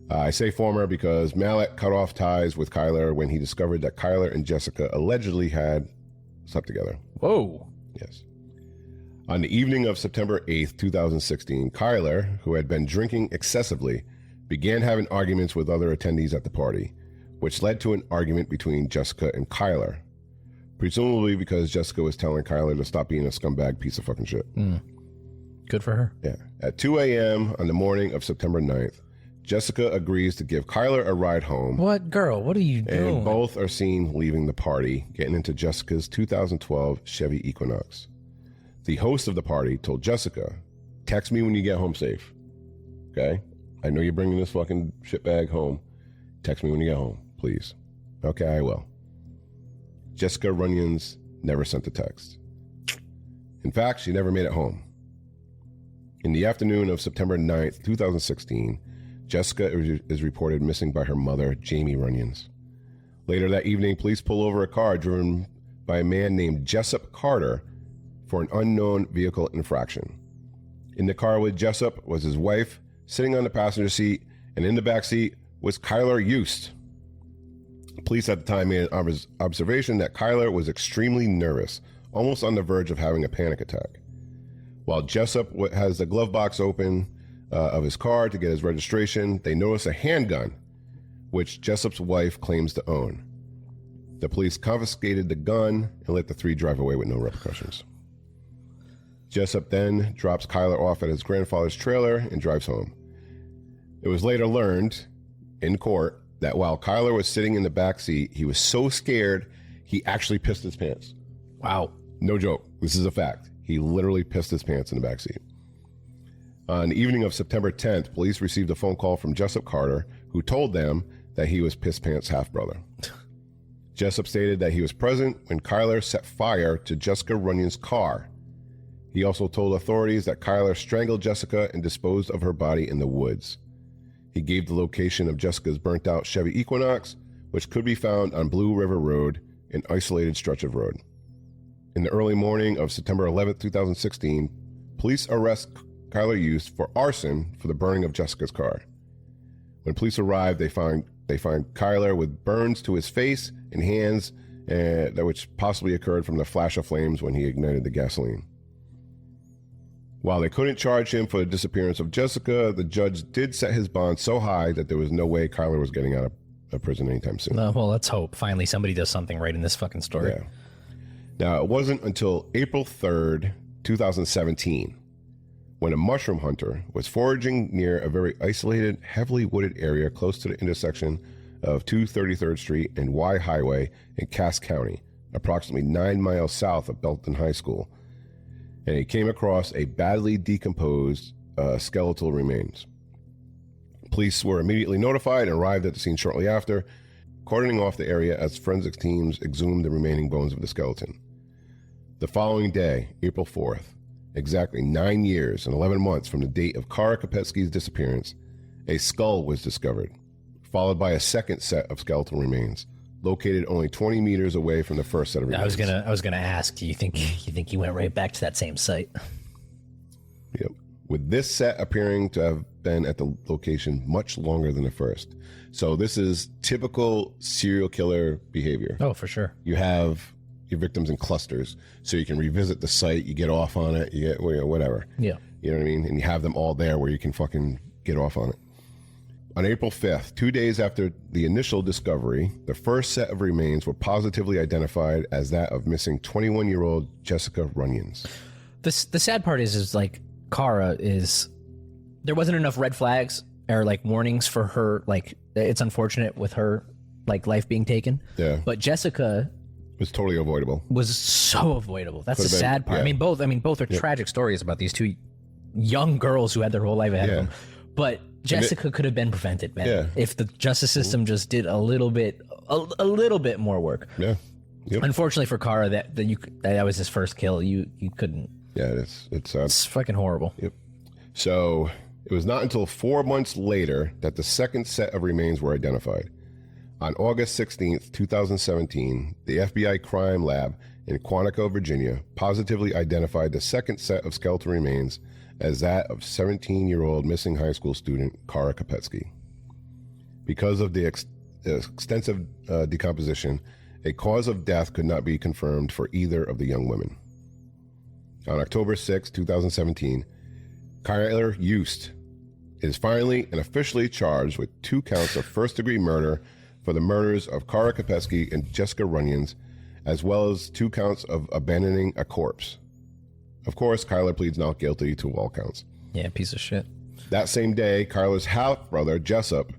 Speaker 1: I say former because Mallet cut off ties with Kylr when he discovered that Kylr and Jessica allegedly had slept together.
Speaker 2: Whoa.
Speaker 1: Yes. On the evening of September 8th, 2016, Kylr, who had been drinking excessively, began having arguments with other attendees at the party, which led to an argument between Jessica and Kylr, presumably because Jessica was telling Kylr to stop being a scumbag piece of fucking shit.
Speaker 2: Good for her.
Speaker 1: Yeah. At 2 a.m. on the morning of September 9th, Jessica agrees to give Kylr a ride home.
Speaker 2: What, girl? What are you doing?
Speaker 1: And both are seen leaving the party, getting into Jessica's 2012 Chevy Equinox. The host of the party told Jessica, text me when you get home safe. Okay? I know you're bringing this fucking shitbag home. Text me when you get home, please. Okay, I will. Jessica Runyons never sent a text. In fact, she never made it home. In the afternoon of September 9th, 2016, Jessica is reported missing by her mother, Jamie Runyons. Later that evening, police pull over a car driven by a man named Jessup Carter for an unknown vehicle infraction. In the car with Jessup was his wife, sitting on the passenger seat, and in the back seat was Kylr Yust. Police at the time made an observation that Kylr was extremely nervous, almost on the verge of having a panic attack. While Jessup has the glove box open of his car to get his registration, they notice a handgun, which Jessup's wife claims to own. The police confiscated the gun and let the three drive away with no repercussions. Jessup then drops Kylr off at his grandfather's trailer and drives home. It was later learned in court that while Kylr was sitting in the back seat, he was so scared he actually pissed his pants.
Speaker 2: Wow.
Speaker 1: No joke. This is a fact. He literally pissed his pants in the backseat. On the evening of September 10th, police received a phone call from Jessup Carter, who told them that he was Piss Pants' half-brother. Jessup stated that he was present when Kylr set fire to Jessica Runyon's car. He also told authorities that Kylr strangled Jessica and disposed of her body in the woods. He gave the location of Jessica's burnt-out Chevy Equinox, which could be found on Blue River Road, an isolated stretch of road. In the early morning of September 11th, 2016, police arrest Kylr Yust for arson for the burning of Jessica's car. When police arrived, they find Kylr with burns to his face and hands, which possibly occurred from the flash of flames when he ignited the gasoline. While they couldn't charge him for the disappearance of Jessica, the judge did set his bond so high that there was no way Kylr was getting out of prison anytime soon.
Speaker 2: Well, let's hope. Finally, somebody does something right in this fucking story.
Speaker 1: Yeah. Now, it wasn't until April 3rd, 2017, when a mushroom hunter was foraging near a very isolated, heavily wooded area close to the intersection of 233rd Street and Y Highway in Cass County, approximately 9 miles south of Belton High School, and he came across a badly decomposed skeletal remains. Police were immediately notified and arrived at the scene shortly after, cordoning off the area as forensic teams exhumed the remaining bones of the skeleton. The following day, April 4th, exactly 9 years and 11 months from the date of Kara Kopetsky's disappearance, a skull was discovered, followed by a second set of skeletal remains, located only 20 meters away from the first set of remains.
Speaker 2: I was gonna ask, do you think he went right back to that same site?
Speaker 1: Yep. With this set appearing to have been at the location much longer than the first. So this is typical serial killer behavior.
Speaker 2: Oh, for sure.
Speaker 1: You have your victims in clusters, so you can revisit the site, you get off on it, you get whatever.
Speaker 2: Yeah.
Speaker 1: You know what I mean? And you have them all there where you can fucking get off on it. On April 5th, 2 days after the initial discovery, the first set of remains were positively identified as that of missing 21-year-old Jessica Runyons.
Speaker 2: The sad part is like Kara is, there wasn't enough red flags or like warnings for her. Like, it's unfortunate with her like life being taken.
Speaker 1: Yeah.
Speaker 2: But Jessica
Speaker 1: was totally avoidable.
Speaker 2: Was so avoidable. That's
Speaker 1: Could've
Speaker 2: the sad part.
Speaker 1: yeah.
Speaker 2: I mean, both are tragic stories about these two young girls who had their whole life ahead of them. But Jessica could have been prevented, man. If the justice system just did a little bit more work.
Speaker 1: Yeah. Yep.
Speaker 2: Unfortunately for Kara, that was his first kill. You couldn't.
Speaker 1: Yeah, it's
Speaker 2: fucking horrible.
Speaker 1: Yep. So it was not until 4 months later that the second set of remains were identified. On August 16th, 2017, the FBI crime lab in Quantico, Virginia, positively identified the second set of skeletal remains as that of 17-year-old missing high school student Kara Kopetsky. Because of the extensive decomposition, a cause of death could not be confirmed for either of the young women. On October 6, 2017, Kylr Yust is finally and officially charged with 2 counts of first-degree murder for the murders of Kara Kopetsky and Jessica Runyons, as well as 2 counts of abandoning a corpse. Of course, Kylr pleads not guilty to all counts.
Speaker 2: Yeah, piece of shit.
Speaker 1: That same day, Kylr's half-brother, Jessup,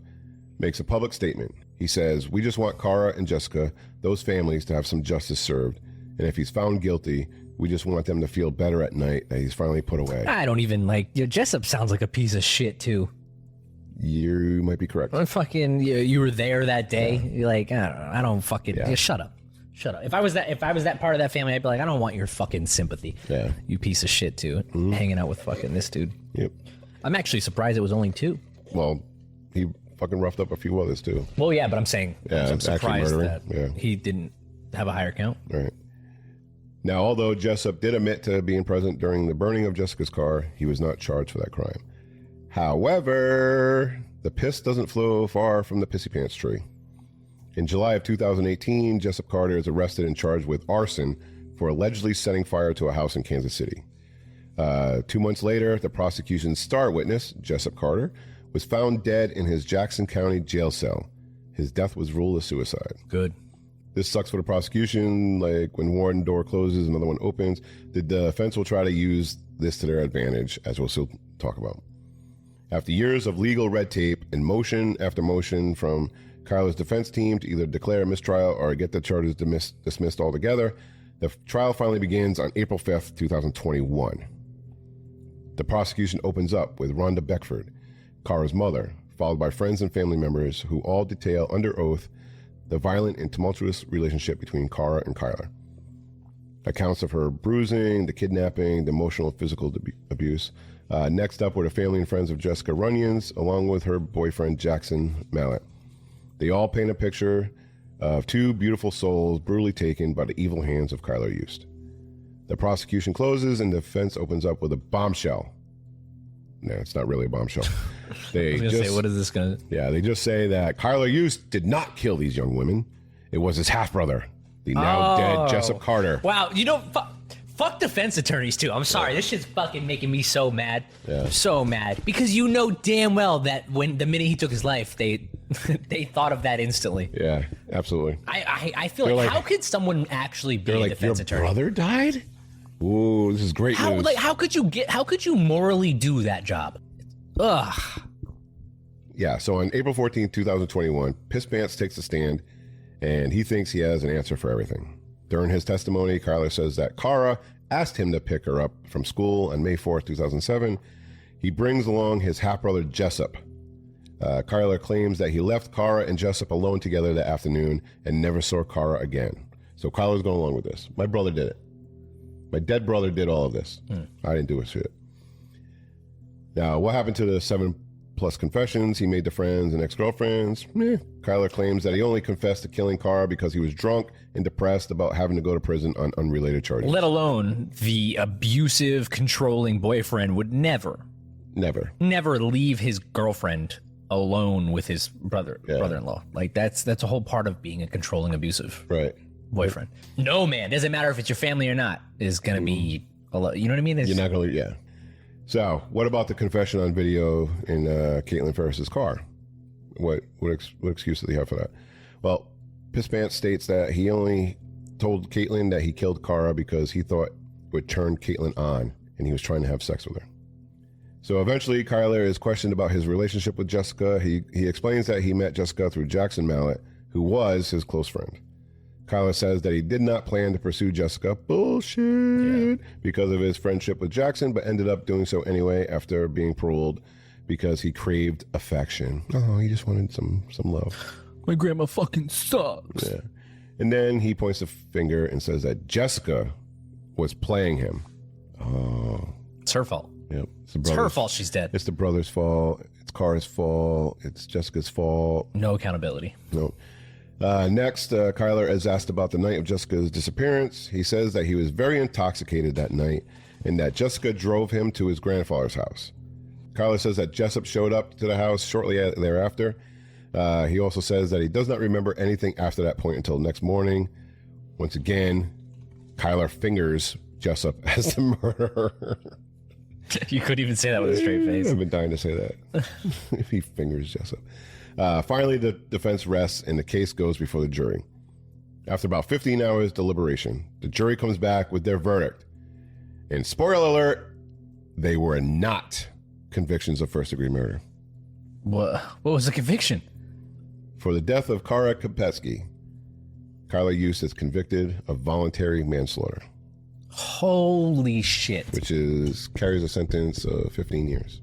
Speaker 1: makes a public statement. He says, "We just want Kara and Jessica, those families, to have some justice served. And if he's found guilty, we just want them to feel better at night that he's finally put away."
Speaker 2: I don't even like... Jessup sounds like a piece of shit, too.
Speaker 1: You might be correct.
Speaker 2: Fucking, you were there that day. Yeah. You're like, I don't fucking... Yeah. Shut up. Shut up. If I was that part of that family, I'd be like, I don't want your fucking sympathy. Yeah. You piece of shit, too. Mm-hmm. Hanging out with fucking this dude.
Speaker 1: Yep.
Speaker 2: I'm actually surprised it was only 2.
Speaker 1: Well, he fucking roughed up a few others, too.
Speaker 2: Well, yeah, but I'm saying...
Speaker 1: Yeah,
Speaker 2: I'm surprised that
Speaker 1: yeah.
Speaker 2: he didn't have a higher count.
Speaker 1: Right. Now, although Jessup did admit to being present during the burning of Jessica's car, he was not charged for that crime. However, the piss doesn't flow far from the pissy pants tree. In July of 2018, Jessup Carter is arrested and charged with arson for allegedly setting fire to a house in Kansas City. 2 months later, the prosecution's star witness, Jessup Carter, was found dead in his Jackson County jail cell. His death was ruled a suicide.
Speaker 2: Good.
Speaker 1: This sucks for the prosecution. Like, when one door closes, another one opens. The defense will try to use this to their advantage, as we'll still talk about. After years of legal red tape and motion after motion from Kylr's defense team to either declare a mistrial or get the charges dismissed altogether, the trial finally begins on April 5th, 2021. The prosecution opens up with Rhonda Beckford, Kara's mother, followed by friends and family members who all detail under oath the violent and tumultuous relationship between Kara and Kylr. Accounts of her bruising, the kidnapping, the emotional and physical abuse. Next up were the family and friends of Jessica Runyons, along with her boyfriend Jackson Mallet. They all paint a picture of 2 beautiful souls brutally taken by the evil hands of Kylr Yust. The prosecution closes and the defense opens up with a bombshell. No, it's not really a bombshell.
Speaker 2: I was going to say, what is this going to...
Speaker 1: Yeah, they just say that Kylr Yust did not kill these young women. It was his half-brother, the now dead Jessup Carter.
Speaker 2: Wow, fuck defense attorneys, too. I'm sorry, this shit's fucking making me so mad. Yeah. So mad. Because you know damn well that when the minute he took his life, they thought of that instantly.
Speaker 1: Yeah, absolutely.
Speaker 2: I feel like, how could someone actually be a defense attorney?
Speaker 1: Your brother died? Ooh, this is great news.
Speaker 2: Like, how could you morally do that job? Ugh.
Speaker 1: Yeah, so on April 14th, 2021, Piss Pants takes a stand, and he thinks he has an answer for everything. During his testimony, Kylr says that Kara asked him to pick her up from school on May 4th, 2007. He brings along his half-brother Jessup. Kylr claims that he left Kara and Jessup alone together that afternoon and never saw Kara again. So Kylr's going along with this. My brother did it. My dead brother did all of this. I didn't do a shit. Now, what happened to the 7 plus confessions he made to friends and ex-girlfriends. Kylr claims that he only confessed to killing Kara because he was drunk and depressed about having to go to prison on unrelated charges.
Speaker 2: Let alone the abusive, controlling boyfriend would never leave his girlfriend alone with his brother-in-law. Like that's a whole part of being a controlling, abusive boyfriend. No, man, doesn't matter if it's your family or not, is gonna be you know what I mean?
Speaker 1: You're not gonna, So what about the confession on video in Caitlin Ferris's car? What excuse did he have for that? Well, Piss Pants states that he only told Caitlin that he killed Kara because he thought it would turn Caitlin on and he was trying to have sex with her. So eventually Kylr is questioned about his relationship with Jessica. He explains that he met Jessica through Jackson Mallet, who was his close friend. Kylr says that he did not plan to pursue Jessica, because of his friendship with Jackson, but ended up doing so anyway after being paroled because he craved affection. Oh, he just wanted some love.
Speaker 2: My grandma fucking sucks.
Speaker 1: Yeah. And then he points a finger and says that Jessica was playing him. Oh.
Speaker 2: It's her fault.
Speaker 1: Yep.
Speaker 2: It's her fault she's dead.
Speaker 1: It's the brother's fault. It's Kara's fault. It's Jessica's fault.
Speaker 2: No accountability.
Speaker 1: No. Next, Kylr is asked about the night of Jessica's disappearance. He says that he was very intoxicated that night and that Jessica drove him to his grandfather's house. Kylr says that Jessup showed up to the house shortly thereafter. He also says that he does not remember anything after that point until next morning. Once again, Kylr fingers Jessup as the murderer.
Speaker 2: You couldn't even say that with a straight face.
Speaker 1: I've been dying to say that. If he fingers Jessup. Finally, the defense rests and the case goes before the jury. After about 15 hours deliberation, the jury comes back with their verdict. And spoiler alert, they were not convictions of first-degree murder.
Speaker 2: What was the conviction?
Speaker 1: For the death of Kara Kopetsky, Kylr Yust is convicted of voluntary manslaughter.
Speaker 2: Holy shit.
Speaker 1: Which carries a sentence of 15 years.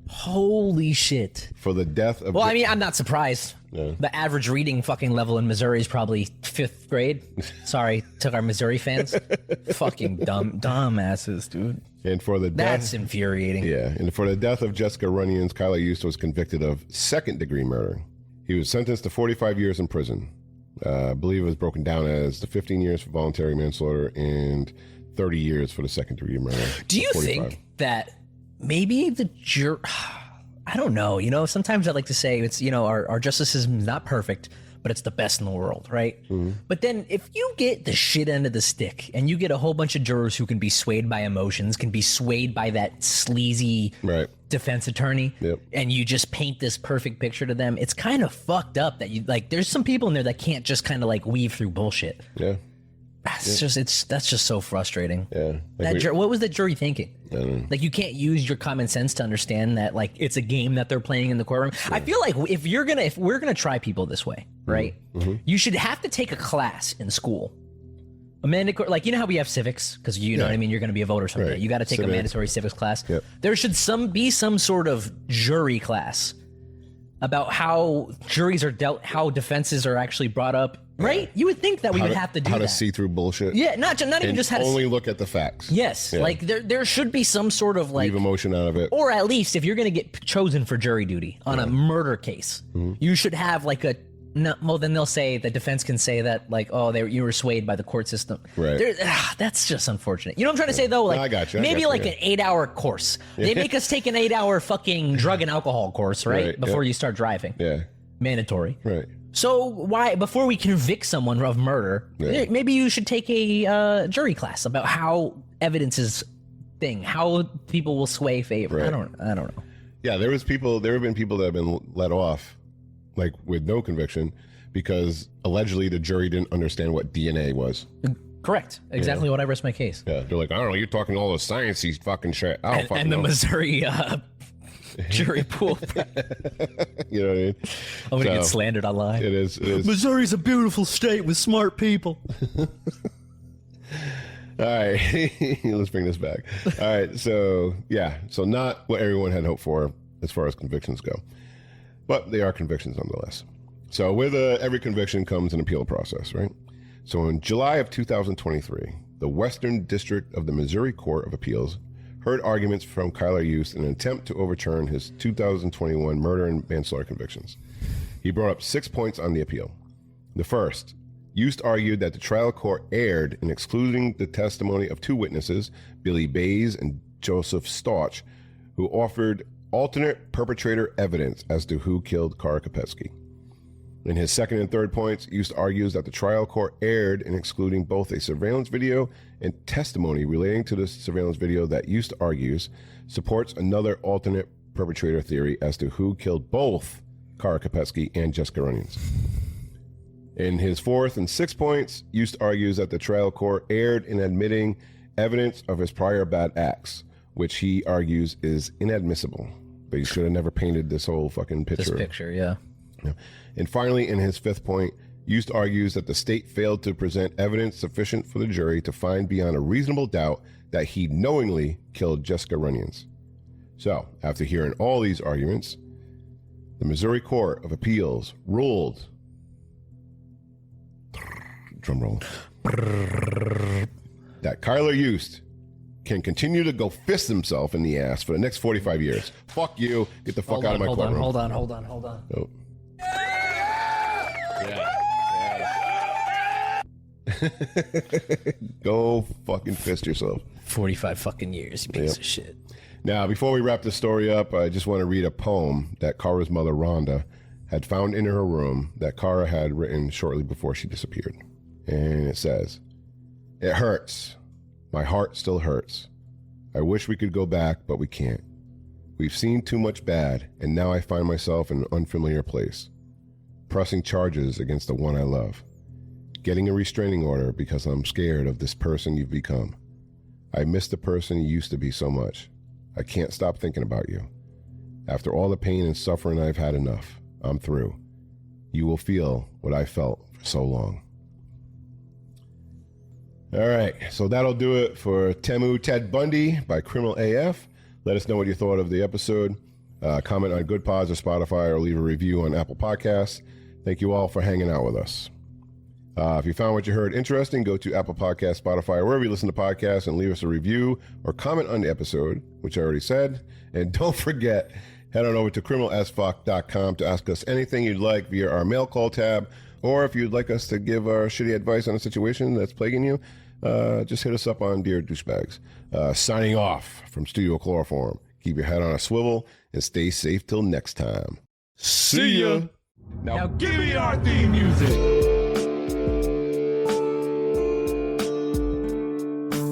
Speaker 2: Holy shit.
Speaker 1: For the death of...
Speaker 2: Well, I mean, I'm not surprised. Yeah. The average reading fucking level in Missouri is probably 5th grade. Sorry, took our Missouri fans. Fucking dumb asses, dude.
Speaker 1: And for the death...
Speaker 2: That's infuriating.
Speaker 1: Yeah, and for the death of Jessica Runyons, Kylr Yust was convicted of second-degree murder. He was sentenced to 45 years in prison. I believe it was broken down as the 15 years for voluntary manslaughter and 30 years for the second-degree murder.
Speaker 2: Do you think that maybe the jury... I don't know. You know, sometimes I like to say it's, you know, our justice system is not perfect, but it's the best in the world, right? Mm-hmm. But then if you get the shit end of the stick and you get a whole bunch of jurors who can be swayed by emotions, can be swayed by that sleazy defense attorney, and you just paint this perfect picture to them, it's kind of fucked up that you, like, there's some people in there that can't just kind of like weave through bullshit. Yeah. That's just so frustrating. Yeah. Like what was the jury thinking? Like, you can't use your common sense to understand that, like, it's a game that they're playing in the courtroom. Yeah. I feel like if we're gonna try people this way, right? Mm-hmm. You should have to take a class in school. A mandatory, like, you know how we have civics, because you know what I mean, you're going to be a voter someday. Right. You got to take a mandatory civics class. Yep. There should be some sort of jury class about how juries are dealt, how defenses are actually brought up. Right? You would think that we would have to do that.
Speaker 1: How to see through bullshit.
Speaker 2: Yeah, not even just how to
Speaker 1: only look at the facts.
Speaker 2: Yes. Yeah. Like, there should be some sort of, like...
Speaker 1: leave emotion out of it.
Speaker 2: Or at least, if you're going to get chosen for jury duty on a murder case, you should have, like, a... No, well, then they'll say, the defense can say that, like, oh, you were swayed by the court system. Right. That's just unfortunate. You know what I'm trying to say, though? Like, no, I got you. Maybe like an 8-hour course. They make us take an 8-hour fucking drug and alcohol course, right? Before you start driving. Yeah. Mandatory. Right. So why, before we convict someone of murder, maybe you should take a jury class about how evidence is how people will sway favor. Right. I don't know.
Speaker 1: Yeah, there have been people that have been let off, like, with no conviction, because allegedly the jury didn't understand what DNA was.
Speaker 2: Correct. Exactly what I rest my case.
Speaker 1: Yeah, they're like, I don't know, you're talking all the sciencey fucking shit.
Speaker 2: And the Missouri jury pool.
Speaker 1: You know what I mean?
Speaker 2: I'm gonna get slandered online.
Speaker 1: It is.
Speaker 2: Missouri's a beautiful state with smart people.
Speaker 1: All right, let's bring this back. All right, so not what everyone had hoped for as far as convictions go, but they are convictions nonetheless. So with every conviction comes an appeal process, right? So in July of 2023, the Western District of the Missouri Court of Appeals heard arguments from Kylr Yust in an attempt to overturn his 2021 murder and manslaughter convictions. He brought up 6 points on the appeal. The first, Yust argued that the trial court erred in excluding the testimony of 2 witnesses, Billy Bays and Joseph Stauch, who offered alternate perpetrator evidence as to who killed Kara Kopetsky. In his second and third points, Yust argues that the trial court erred in excluding both a surveillance video and testimony relating to the surveillance video that Yust argues supports another alternate perpetrator theory as to who killed both Kara Kopetsky and Jessica Runyons. In his fourth and sixth points, Yust argues that the trial court erred in admitting evidence of his prior bad acts, which he argues is inadmissible. But he should have never painted this whole fucking picture.
Speaker 2: This picture, yeah.
Speaker 1: And finally, in his fifth point, Yust argues that the state failed to present evidence sufficient for the jury to find beyond a reasonable doubt that he knowingly killed Jessica Runyons. So, after hearing all these arguments, the Missouri Court of Appeals ruled, drum roll, that Kylr Yust can continue to go fist himself in the ass for the next 45 years. Fuck you. Get the fuck out of my courtroom.
Speaker 2: Hold on.
Speaker 1: Oh. Go fucking fist yourself.
Speaker 2: 45 fucking years, you piece of shit.
Speaker 1: Now, before we wrap this story up, I just want to read a poem that Kara's mother, Rhonda, had found in her room that Kara had written shortly before she disappeared. And it says, "It hurts. My heart still hurts. I wish we could go back, but we can't. We've seen too much bad, and now I find myself in an unfamiliar place, pressing charges against the one I love, getting a restraining order because I'm scared of this person you've become. I miss the person you used to be so much. I can't stop thinking about you. After all the pain and suffering, I've had enough. I'm through. You will feel what I felt for so long." All right, so that'll do it for Temu Ted Bundy by Criminal AF. Let us know what you thought of the episode. Comment on Good Pods or Spotify, or leave a review on Apple Podcasts. Thank you all for hanging out with us. If you found what you heard interesting, go to Apple Podcasts, Spotify, or wherever you listen to podcasts, and leave us a review or comment on the episode, which I already said. And don't forget, head on over to criminalasfuck.com to ask us anything you'd like via our mail call tab, or if you'd like us to give our shitty advice on a situation that's plaguing you, just hit us up on Dear Douchebags. Signing off from Studio Chloroform. Keep your head on a swivel and stay safe till next time. See ya! Now give me our theme music!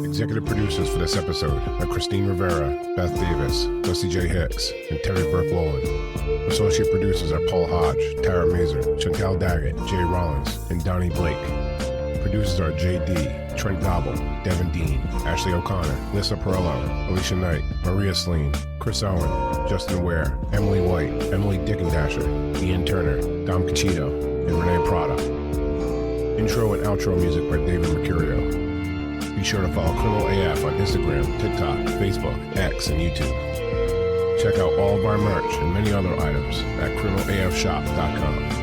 Speaker 1: Executive producers for this episode are Christine Rivera, Beth Davis, Dusty J. Hicks, and Terri Burke-Wolin. Associate producers are Paul Hodge, Tara Mazur, Shantal Daggett, Jay Rollins, and Donny Blake. Producers are J.D., Trent Gobble, Devin Dean, Ashlee O'Connor, Lissa Porrello, Alicia Knight, Maria Selene, Chris Owen, Justin Ware, Emily White, Emily Dickendasher, Iain Turner, Dom Cicchitto, and Renee Prata. Intro and outro music by David Mercurio. Be sure to follow Criminal AF on Instagram, TikTok, Facebook, X, and YouTube. Check out all of our merch and many other items at criminalafshop.com.